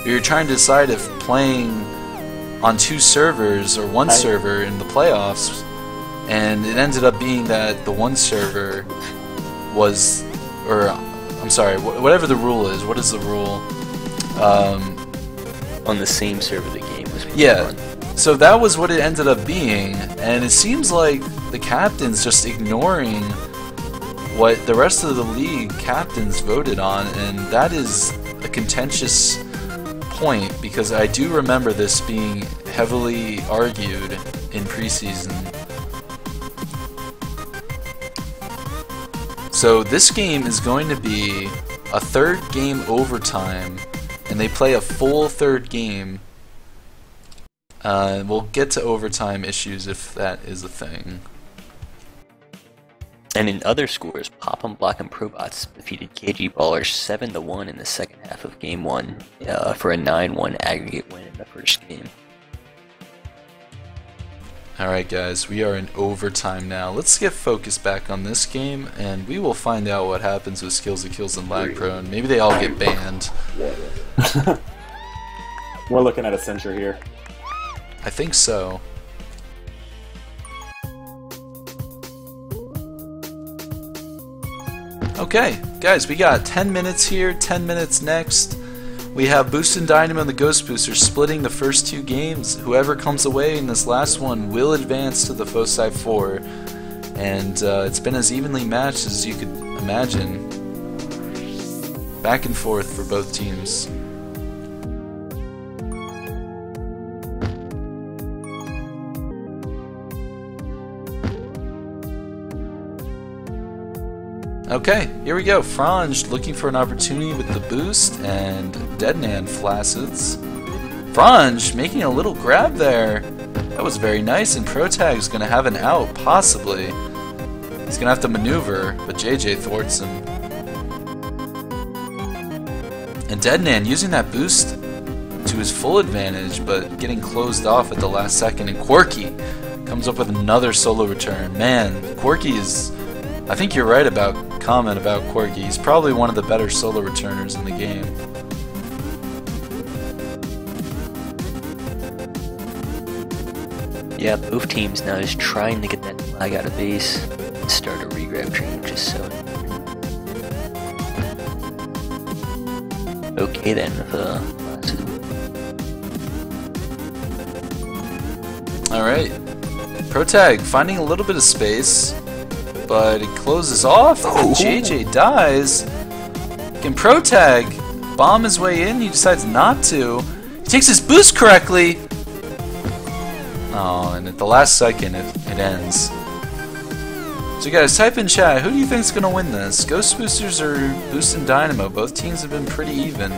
we were trying to decide if playing on 2 servers or 1 server in the playoffs, and it ended up being that the 1 server was... I'm sorry, whatever the rule is. What is the rule? On the same server the game was being Yeah, run. so that was what it ended up being, and it seems like the captains just ignoring what the rest of the league captains voted on, and that is a contentious point, because I do remember this being heavily argued in preseason. So this game is going to be a 3rd game overtime, and they play a full 3rd game. We'll get to overtime issues if that is a thing. And in other scores, Pop and Block and Probots defeated KG Ballers 7-1 in the second half of Game 1 for a 9-1 aggregate win in the first game. Alright guys, we are in overtime now. Let's get focused back on this game, and we will find out what happens with Skills of Kills and Lag Prone. Maybe they all get banned. We're looking at a censure here. I think so. Okay, guys, we got 10 minutes here, 10 minutes next. We have Boostin, Dynamo, and the Ghostboosters splitting the first 2 games. Whoever comes away in this last one will advance to the Foci 4. And it's been as evenly matched as you could imagine. Back and forth for both teams. Okay, here we go. Franj looking for an opportunity with the boost, and Deadnan flaccets. Franj making a little grab there. That was very nice, and Protag's going to have an out, possibly. He's going to have to maneuver, but JJ thwarts him. And Deadnan using that boost to his full advantage, but getting closed off at the last second. And Quirky comes up with another solo return. Man, Quirky is... I think you're right about comment about Quirky. He's probably one of the better solo returners in the game. Yeah, both teams now just trying to get that flag out of base and start a regrab train, which is so important. Okay then, Alright. Protag finding a little bit of space, but it closes off. Oh. JJ dies. Can Protag bomb his way in? He decides not to. He takes his boost correctly. Oh, and at the last second it ends. So guys, type in chat, who do you think is going to win this? Ghostboosters or Boostin Dynamo? Both teams have been pretty even.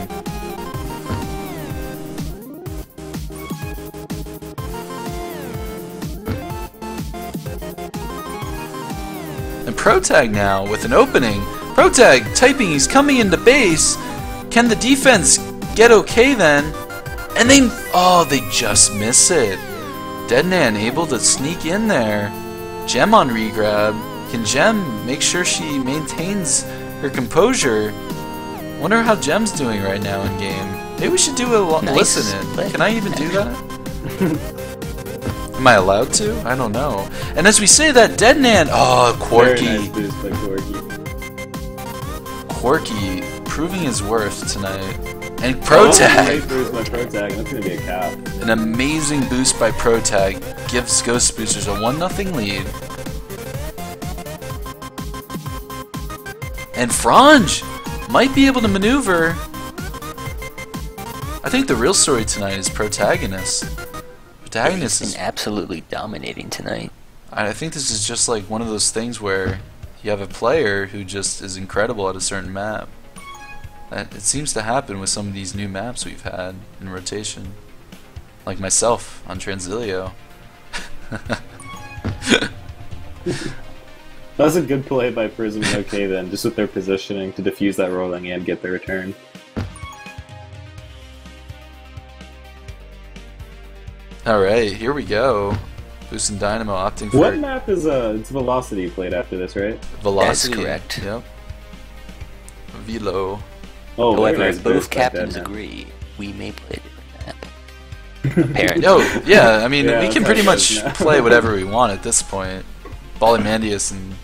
And Protag now with an opening. Protag typing, he's coming into base. Can the defense get okay then? And they just miss it. Deadnan able to sneak in there. Gem on regrab. Can Gem make sure she maintains her composure? Wonder how Gem's doing right now in game. Maybe we should do a listen in. Can I even do that? Am I allowed to? I don't know. And as we say that, Deadnan... Oh, Quirky. Very nice boost by Quirky. Quirky proving his worth tonight. And Protag. Great boost by Protag. That's going to be a cap. An amazing boost by Protag gives Ghostboosters a 1-0 lead. And Franj might be able to maneuver. I think the real story tonight is Protagonist. Protagonist has been absolutely dominating tonight. I think this is just like one of those things where you have a player who just is incredible at a certain map. It seems to happen with some of these new maps we've had in rotation. Like myself on Transilio. That was a good play by Prism and OK then, just with their positioning to defuse that rolling and get the return. Alright, here we go. Boostin Dynamo opting for... What map is it's Velocity played after this, right? Velocity. That's correct. Yep. Velo. Oh, however, nice both captains agree we may play a different map. Apparently. Oh, yeah, I mean, Yeah, we can that's pretty how it much is now. play whatever we want at this point. Ballymandius and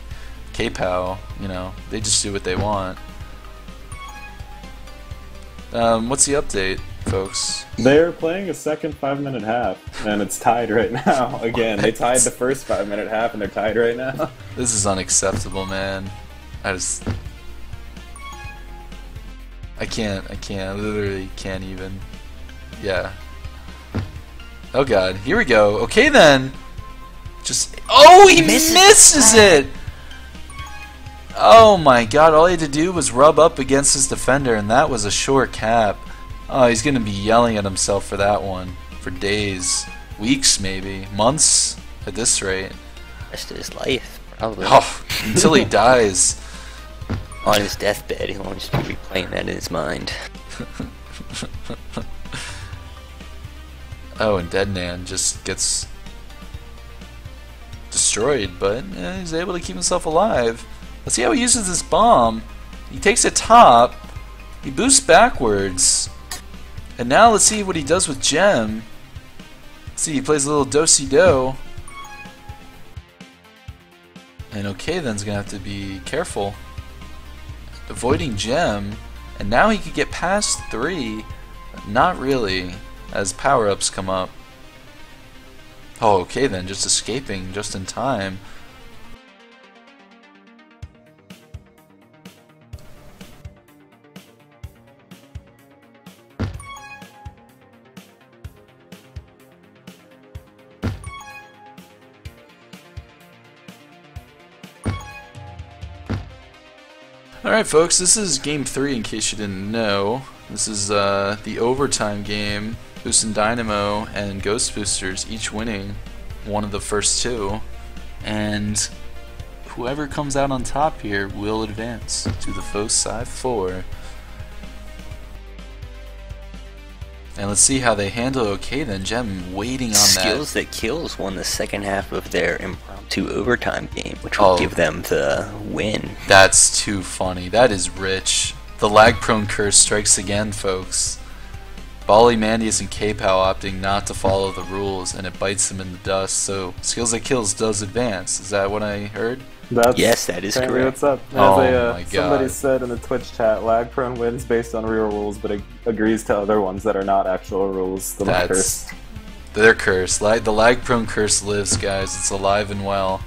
K-Pow, you know, they just do what they want. What's the update, folks? They're playing a second 5-minute half, and it's tied right now. Again, they tied the first 5-minute half, and they're tied right now. This is unacceptable, man. I literally can't even. Yeah. Oh god, here we go. Okay then. Oh, he misses it! Oh my god, all he had to do was rub up against his defender, and that was a short cap. Oh, he's gonna be yelling at himself for that one. For days. Weeks, maybe. Months, at this rate. Rest of his life, Probably. Oh, until he dies. On his deathbed, he'll just be replaying that in his mind. Oh, and Deadnan just gets destroyed, but he's able to keep himself alive. Let's see how he uses this bomb. He takes it top, he boosts backwards, and now let's see what he does with Gem. Let's see, he plays a little do-si-do. And okay, then's gonna have to be careful. Avoiding Gem, and now he could get past 3, but not really, as power-ups come up. Oh, okay then, just escaping just in time. Alright folks, this is game 3 in case you didn't know. This is the overtime game. Boostin, Dynamo, and Ghostboosters each winning one of the first 2. And whoever comes out on top here will advance to the foci 4. And let's see how they handle okay then. Gem waiting on Skills that Kills won the second half of their impromptu overtime game, which will give them the win. That's too funny. That is rich. The lag-prone curse strikes again, folks. Mandius and K-Pow opting not to follow the rules, and it bites them in the dust, so Skills that Kills does advance. Is that what I heard? Yes, that is correct. What's up? Oh my God. Somebody said in the Twitch chat, lag prone wins based on real rules, but agrees to other ones that are not actual rules. They're cursed. The lag prone curse lives, guys. It's alive and well.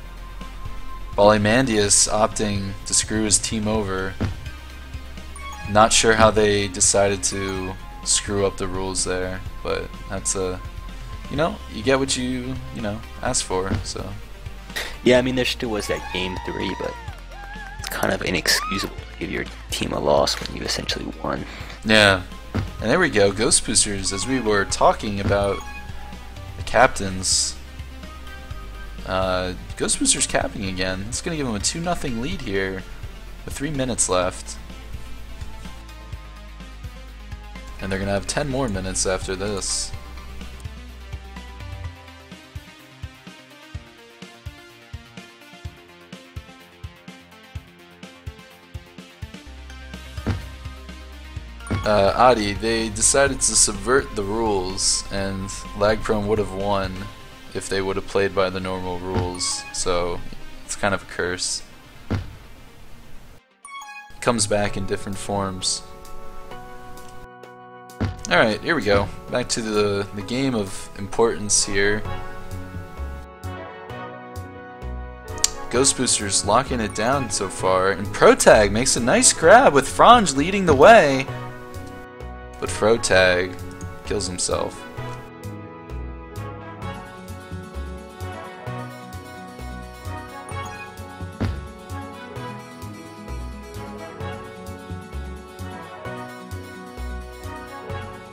Mandius opting to screw his team over. Not sure how they decided to screw up the rules there, but that's you get what you ask for, so. Yeah, I mean, there still was that game 3, but it's kind of inexcusable to give your team a loss when you essentially won. Yeah, and there we go, Ghostboosters, as we were talking about the captains, Ghostboosters capping again. It's going to give them a 2-0 lead here with 3 minutes left. And they're going to have 10 more minutes after this. Adi, they decided to subvert the rules, and Lagprone would have won if they would have played by the normal rules, so it's kind of a curse. Comes back in different forms. Alright, here we go. Back to the game of importance here. Ghostboosters locking it down so far, and Protag makes a nice grab with Franj leading the way. But Protag kills himself.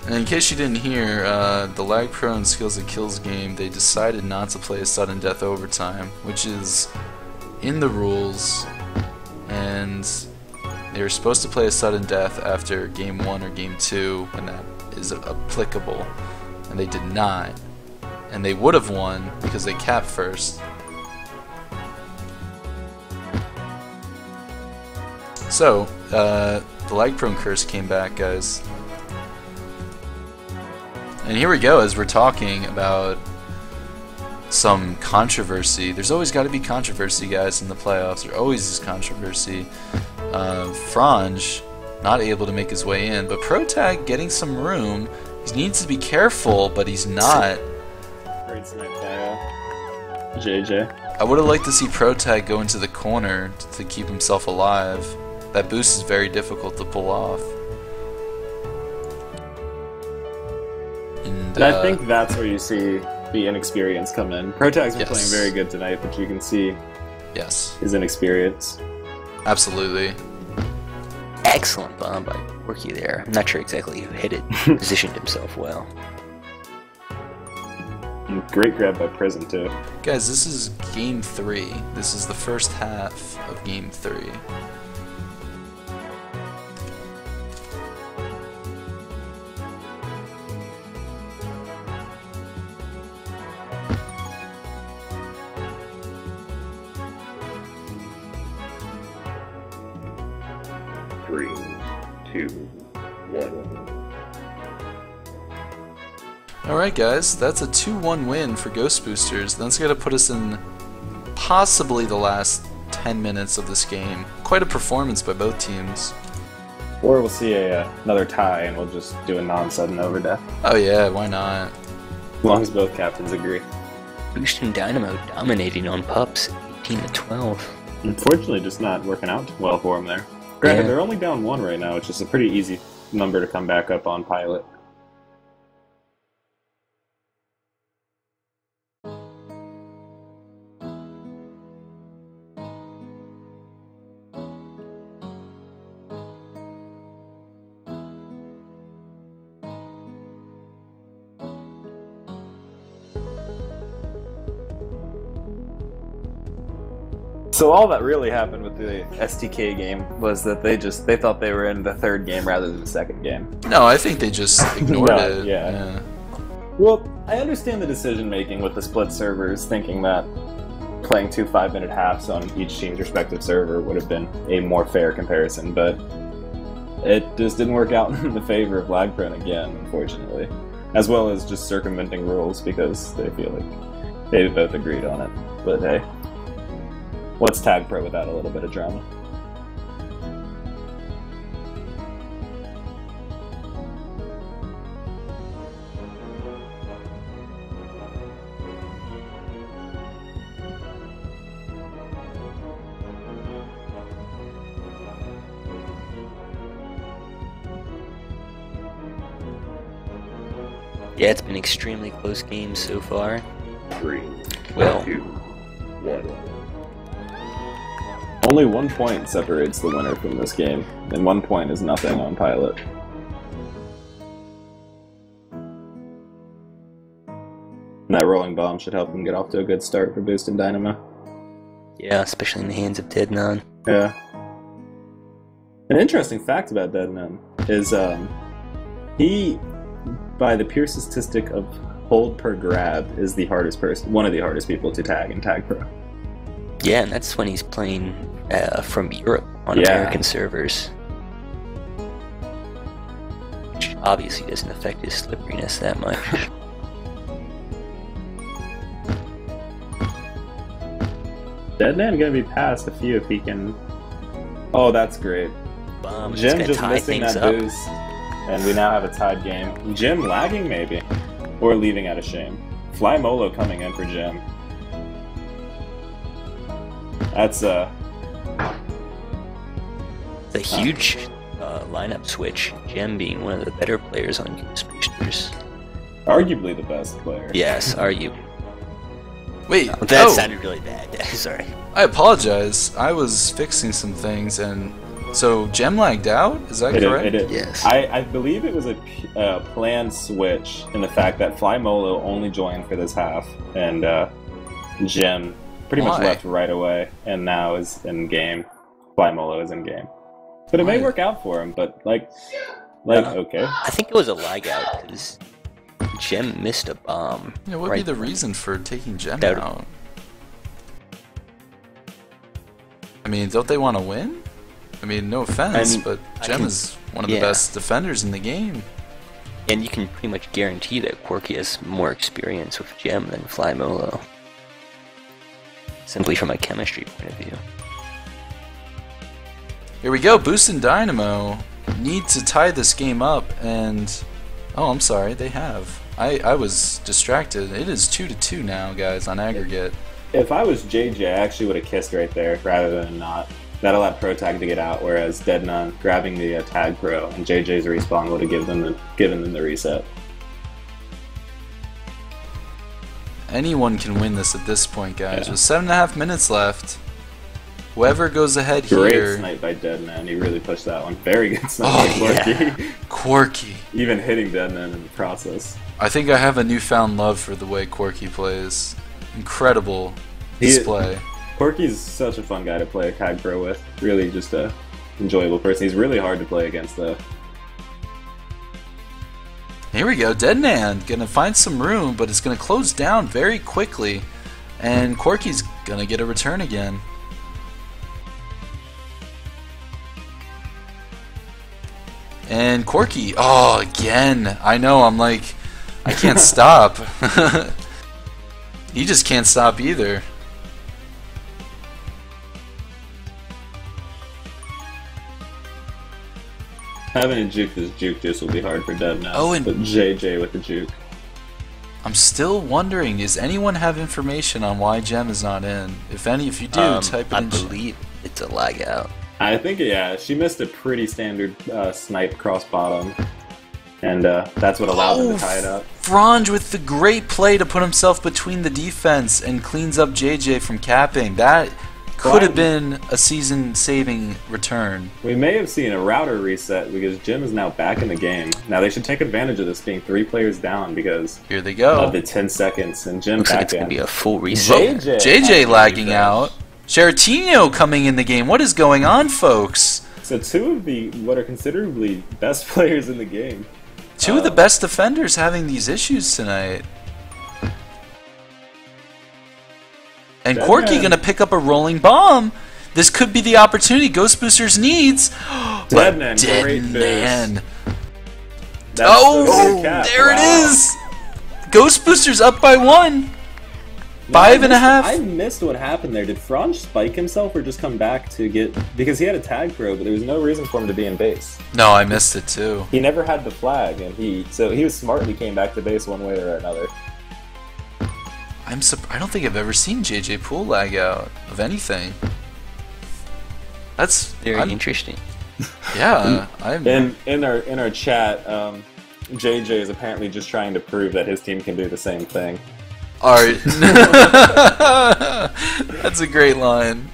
And in case you didn't hear, the lag prone skills that kills game, they decided not to play a sudden death overtime, which is in the rules, and they were supposed to play a sudden death after game 1 or game 2 when that is applicable, and they did not, and they would have won because they capped first. So the lag prone curse came back, guys. And here we go, as we're talking about some controversy. There's always got to be controversy, guys, in the playoffs. There always is controversy. Franj not able to make his way in, but Protag getting some room. He needs to be careful, but he's not. Great snipe by JJ. I would have liked to see Protag go into the corner to keep himself alive. That boost is very difficult to pull off. And I think that's where you see the inexperience come in. Protag's been playing very good tonight, but you can see his inexperience. Absolutely. Excellent bomb by Worky there. I'm not sure exactly who hit it. Positioned himself well. Great grab by Prison, too. Guys, this is game 3. This is the first half of game 3. Three, two, one. Alright guys, that's a 2-1 win for Ghostboosters. That's going to put us in possibly the last 10 minutes of this game. Quite a performance by both teams. Or we'll see another tie and we'll just do a non-sudden overdeath. Oh yeah, why not? As long as both captains agree. Boostin Dynamo dominating on pups, 18-12. Unfortunately, just not working out well for them there. Granted, Yeah. they're only down 1 right now, which is a pretty easy number to come back up on Pilot. So all that really happened with the STK game was that they thought they were in the third game rather than the second game. No, I think they just ignored No, it. yeah. Well, I understand the decision making with the split servers, thinking that playing 2 5-minute halves on each team's respective server would have been a more fair comparison, but it just didn't work out in the favor of Lagprone again, unfortunately. As well as just circumventing rules because they feel like they both agreed on it. But hey, what's Tag Pro without a little bit of drama? Yeah, it's been extremely close games so far. 3, Well, 2, 1. Only 1 point separates the winner from this game, and 1 point is nothing on Pilot. And that rolling bomb should help him get off to a good start for Boostin Dynamo. yeah, especially in the hands of Dead Nun. Yeah. An interesting fact about Dead Nun is he, by the pure statistic of hold per grab, is the hardest person, one of the hardest people to tag in Tag Pro. Yeah, and that's when he's playing from Europe on Yeah. American servers. Which obviously doesn't affect his slipperiness that much. Deadman gonna be past a few if he can. Oh, that's great. Bomb, it's Jim gonna just tie missing things that up. boost. And we now have a tied game. Jim lagging maybe, or leaving out of shame. Fly Molo coming in for Jim. That's It's a huge lineup switch. Gem being one of the better players on Ghostboosters. arguably the best player. Yes, are you? Wait, That sounded really bad. Sorry. I apologize. I was fixing some things, and so Gem lagged out? Is that correct? It is. Yes. I believe it was a planned switch in the fact that Fly Molo only joined for this half, and Jim pretty much Why? left right away, and now is in game. Fly Molo is in game. But it may Why? work out for him, but like okay. I think it was a lag out because Gem missed a bomb. Yeah, what would be the reason for taking Gem Doubt it. out? I mean, don't they want to win? I mean, no offense, And but I Gem can- is one of the yeah. best defenders in the game. And you can pretty much guarantee that Quirky has more experience with Gem than Fly Molo. Simply from a chemistry point of view. Here we go, Boostin Dynamo need to tie this game up, and oh, I'm sorry, they have. I was distracted. It is 2-2 now, guys, on aggregate. If I was JJ, I actually would have kissed right there rather than not. That allowed Pro Tag to get out, whereas Dead Nun grabbing the Tag Pro and JJ's respawn would have given them the reset. Anyone can win this at this point, guys. Yeah. With 7.5 minutes left, whoever goes ahead Great here, snipe by Dead Man. He really pushed that one. Very good snipe Oh, by Quirky. Quirky. Even hitting Dead Man in the process. I think I have a newfound love for the way Corky plays. Incredible display. Corky's such a fun guy to play tag pro with. Really just a enjoyable person. He's really hard to play against though. Here we go, Deadman gonna find some room, but it's gonna close down very quickly, and Corky's gonna get a return again. And Corky, oh, again. I know, I'm like, I can't stop. He just can't stop either. Having a juke this juke just will be hard for Dev now. Oh, and but JJ with the juke. I'm still wondering, does anyone have information on why Gem is not in? If you do, type it in. I believe it's a lag out. I think, yeah, she missed a pretty standard snipe cross bottom. And that's what allowed them to tie it up. Franj with the great play to put himself between the defense and cleans up JJ from capping. That could have been a season-saving return. We may have seen a router reset because Jim is now back in the game. Now they should take advantage of this being 3 players down because here they go. Of the 10 seconds and Jim Looks back like it's in. going to be a full reset. JJ lagging out. Sharatino coming in the game. What is going on, folks? So 2 of the what are considerably best players in the game. 2 of the best defenders having these issues tonight. And Corky gonna pick up a rolling bomb. This could be the opportunity Ghostboosters needs. Deadman, Deadman. Oh, there it is. Ghostboosters up by 1. 5.5. I missed what happened there. Did Franj spike himself or just come back to get... Because he had a tag throw, but there was no reason for him to be in base. No, I missed it too. He never had the flag, and he was smartly came back to base one way or another. I don't think I've ever seen JJ Poole lag out of anything. That's very interesting. Yeah, I'm... In our chat, JJ is apparently just trying to prove that his team can do the same thing. Alright. That's a great line.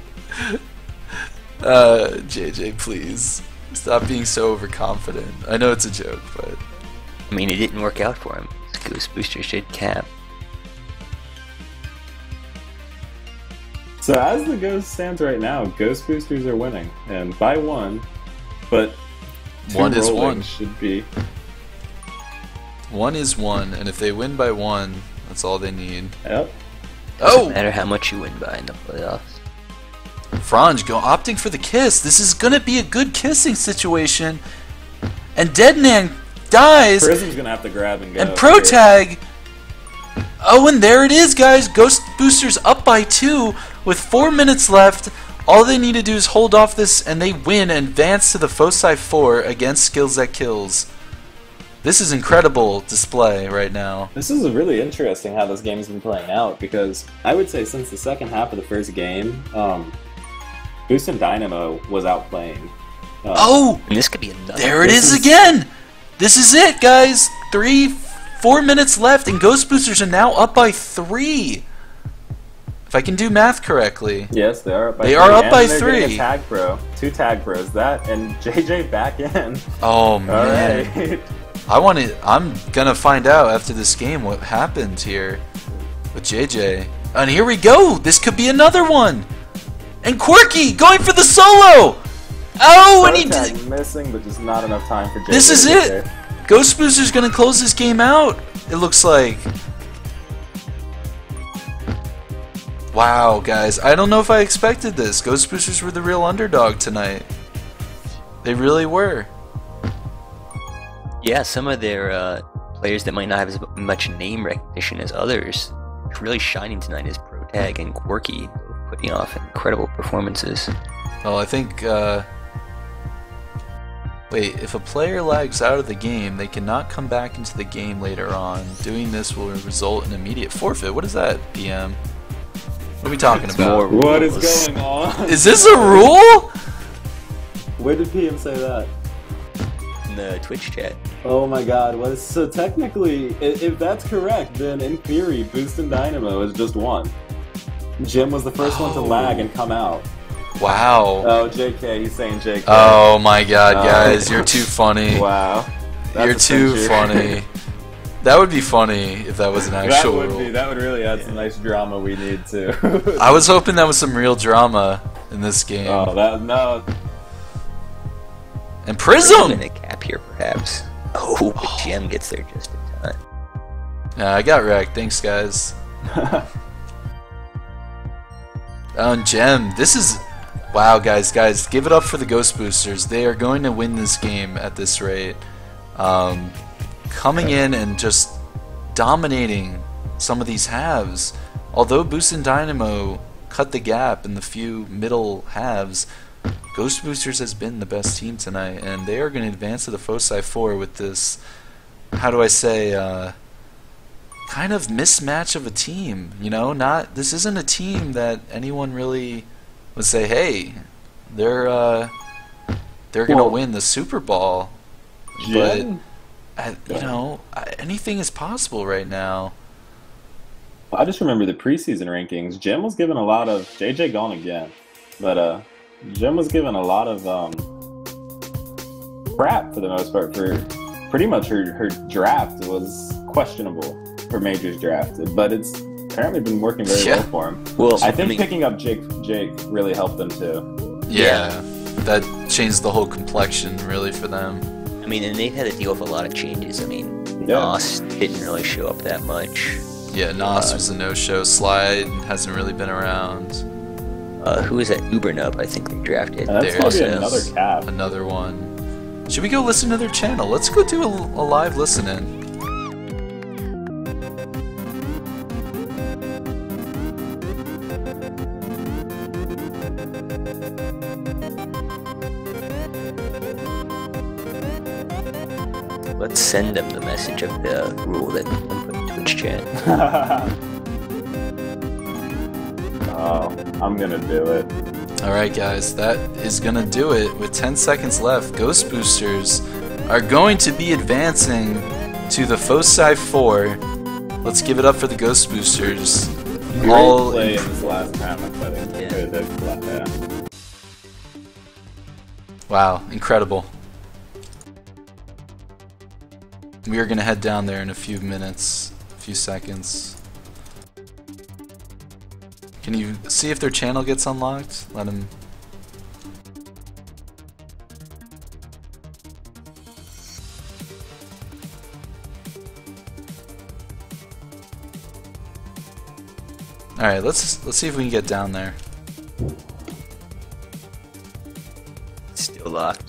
JJ, please. Stop being so overconfident. I know it's a joke, but... I mean, it didn't work out for him. Ghostboosters did cap. So as the Ghost stands right now, Ghostboosters are winning. And by 1, but 1 is 1. Should be... 1 is 1, and if they win by 1... That's all they need. Yep. Doesn't matter how much you win by in the playoffs. Franj opting for the kiss. This is gonna be a good kissing situation. And Deadman dies. Prism's gonna have to grab and go. And Protag. Oh, and there it is, guys. Ghostboosters up by 2 with 4 minutes left. All they need to do is hold off this, and they win and advance to the Foci 4 against Skills That Kills. This is incredible display right now. This is really interesting how this game's been playing out because I would say since the second half of the first game, Boostin Dynamo was outplaying. And this could be another. There it is again. This is it, guys. 4 minutes left, and Ghostboosters are now up by 3. If I can do math correctly. Yes, they are up by 3. They are up by they're 3. Getting a tag pro, 2 tag pros, that and JJ back in. Oh man. All right. I'm gonna find out after this game what happened here with JJ. And here we go! This could be another one! And Quirky going for the solo! Oh, and he did... missing, but just not enough time for JJ. This is it! Ghostboosters gonna close this game out, it looks like. Wow, guys, I don't know if I expected this. Ghostboosters were the real underdog tonight. They really were. Yeah, some of their players that might not have as much name recognition as others really shining tonight is Protag and Quirky, both putting off incredible performances. Well, I think, wait, if a player lags out of the game, they cannot come back into the game later on. Doing this will result in immediate forfeit. What is that, PM? What are we talking about? What is going on? Is this a rule? Where did PM say that? In the Twitch chat. Oh my god, what is... So technically, if that's correct, then in theory, Boostin Dynamo is just 1. Jim was the first one to lag and come out. Wow. Oh, JK, he's saying JK. Oh my god, guys, you're too funny. Wow. You're too funny. That would be funny if that was an actual rule. That would really add some nice drama we need to. I was hoping that was some real drama in this game. Oh, no. And Prism! In a cap here, perhaps. Oh, but Gem gets there just in time. Yeah, I got wrecked. Thanks, guys. And Gem, this is... Wow, guys, give it up for the Ghostboosters. They are going to win this game at this rate. Coming in and just dominating some of these halves. Although Boostin Dynamo cut the gap in the few middle halves, Ghostboosters has been the best team tonight, and they are going to advance to the Foci 4 with this, how do I say, kind of mismatch of a team. You know, this isn't a team that anyone really would say, hey, they're going to win the Super Bowl. Gem? But, you know, anything is possible right now. I just remember the preseason rankings. Gem was given a lot of... JJ gone again. But, Gem was given a lot of crap for the most part for pretty much her draft was questionable for Major's draft, but it's apparently been working very well for him. Well, I think picking up Jake really helped them too. Yeah, that changed the whole complexion really for them. I mean, and they've had to deal with a lot of changes. I mean, Nos didn't really show up that much. Yeah, Nos was a no-show. Slide hasn't really been around. Who is that? Ubernub, I think they drafted. That's probably another cap. Another one. Should we go listen to their channel? Let's go do a live listen-in. Let's send them the message of the rule that we put in Twitch chat. Oh, I'm gonna do it. Alright guys, that is gonna do it. With 10 seconds left, Ghostboosters are going to be advancing to the Foci 4. Let's give it up for the Ghostboosters. Great play in this last half, I think. Yeah. Wow, incredible. We are going to head down there in a few minutes, a few seconds. Can you see if their channel gets unlocked? Let them... Alright, let's see if we can get down there. Still locked.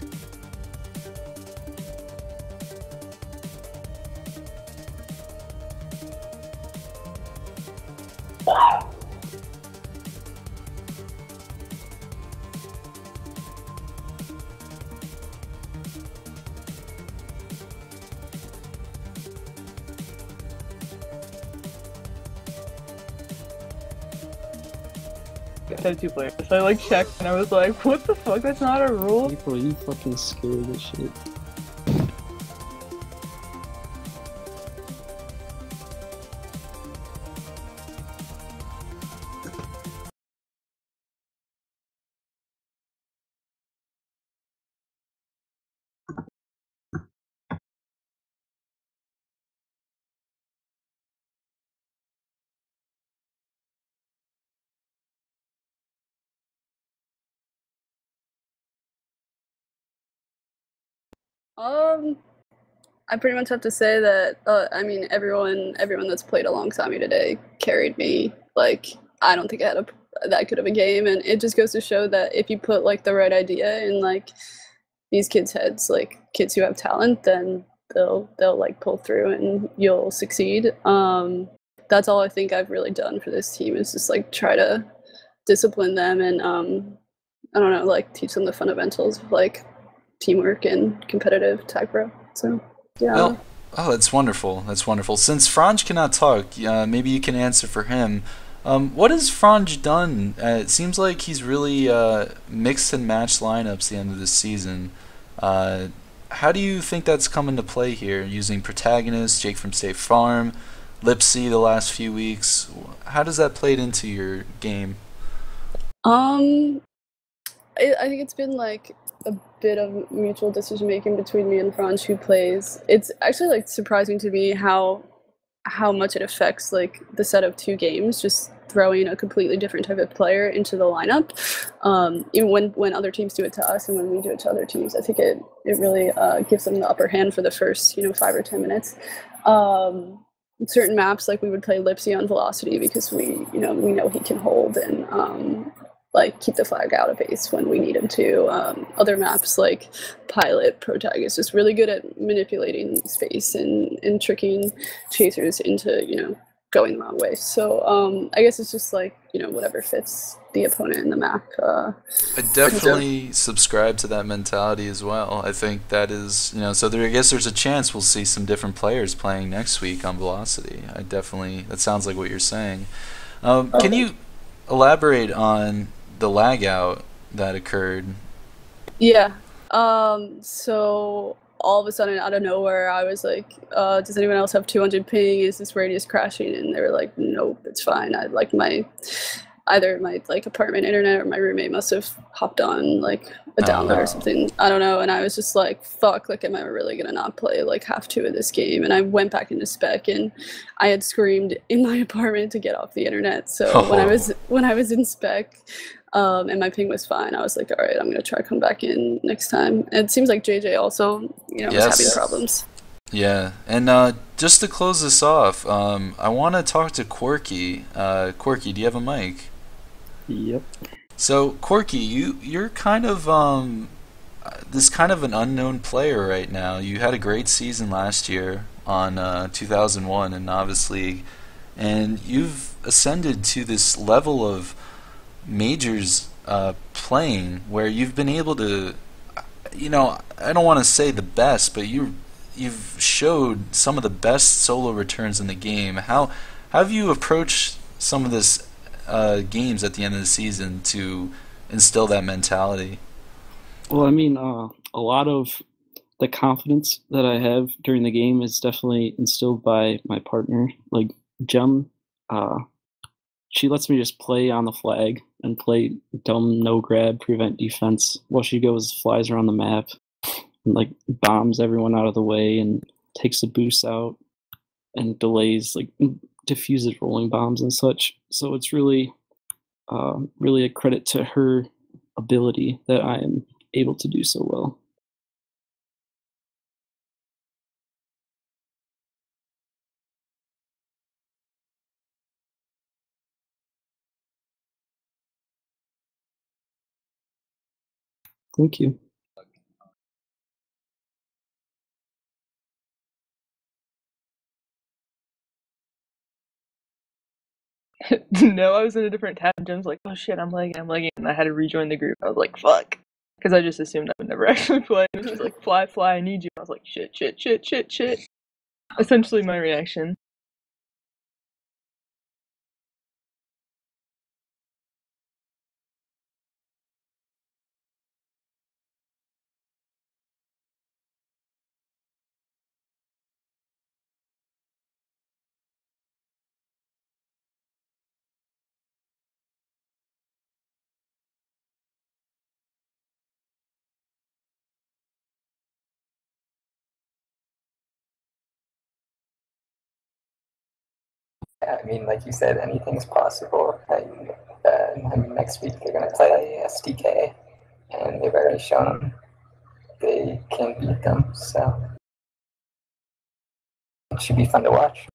I have 2 players. So I like checked and I was like, what the fuck? That's not a rule. People, you fucking scared as shit. I pretty much have to say that, I mean, everyone that's played alongside me today carried me. Like, I don't think I had that good of a game, and it just goes to show that if you put, like, the right idea in, like, these kids' heads, like, kids who have talent, then they'll like, pull through and you'll succeed. That's all I think I've really done for this team is just, like, try to discipline them and, I don't know, like, teach them the fundamentals of, like, teamwork and competitive tag pro. So yeah. Well, oh, that's wonderful. That's wonderful. Since Franj cannot talk, maybe you can answer for him. What has Franj done? It seems like he's really mixed and matched lineups the end of this season. How do you think that's come into play here? Using protagonists, Jake from State Farm, Lipsy the last few weeks. How does that play into your game? I think it's been like a bit of mutual decision making between me and Franz, who plays. It's actually like surprising to me how much it affects like the set of 2 games, just throwing a completely different type of player into the lineup. Even when other teams do it to us and when we do it to other teams, I think it really gives them the upper hand for the first 5 or 10 minutes. Certain maps, like we would play Lipsy on Velocity because we know he can hold and like keep the flag out of base when we need him to. Other maps like Pilot, Protag is just really good at manipulating space and tricking chasers into going the wrong way. So I guess it's just like whatever fits the opponent in the map. I definitely subscribe to that mentality as well. I think that is so I guess there's a chance we'll see some different players playing next week on Velocity. That sounds like what you're saying. Can you elaborate on the lag out that occurred? Yeah. So all of a sudden, out of nowhere, I was like, does anyone else have 200 ping? Is this radius crashing? And they were like, nope, it's fine. I like either my like apartment internet or my roommate must have hopped on like a download or something. I don't know. And I was just like, fuck, like, am I really gonna not play like half 2 of this game? And I went back into spec and I had screamed in my apartment to get off the internet. So when I was in spec, and my ping was fine, I was like, all right, I'm gonna try to come back in next time. And it seems like JJ also, was having problems. Yeah, and just to close this off, I want to talk to Corky. Corky, do you have a mic? Yep. So Corky, you're kind of this kind of an unknown player right now. You had a great season last year on 2001 in Novice League, and you've ascended to this level of majors playing where you've been able to, I don't want to say the best, but you've showed some of the best solo returns in the game. How have you approached some of this games at the end of the season to instill that mentality? Well, I mean, a lot of the confidence that I have during the game is definitely instilled by my partner. Like Jem, she lets me just play on the flag and play dumb no grab prevent defense while she goes flies around the map and like bombs everyone out of the way and takes the boosts out and delays, like diffuses rolling bombs and such. So it's really a credit to her ability that I am able to do so well. Thank you. No, I was in a different tab. Jim's like, oh shit, I'm lagging, and I had to rejoin the group. I was like, fuck. Because I just assumed I would never actually play. And she's like, fly, I need you. I was like, shit. Essentially my reaction. Yeah, I mean, like you said, anything's possible. I mean, next week they're going to play SDK, and they've already shown they can beat them, so it should be fun to watch.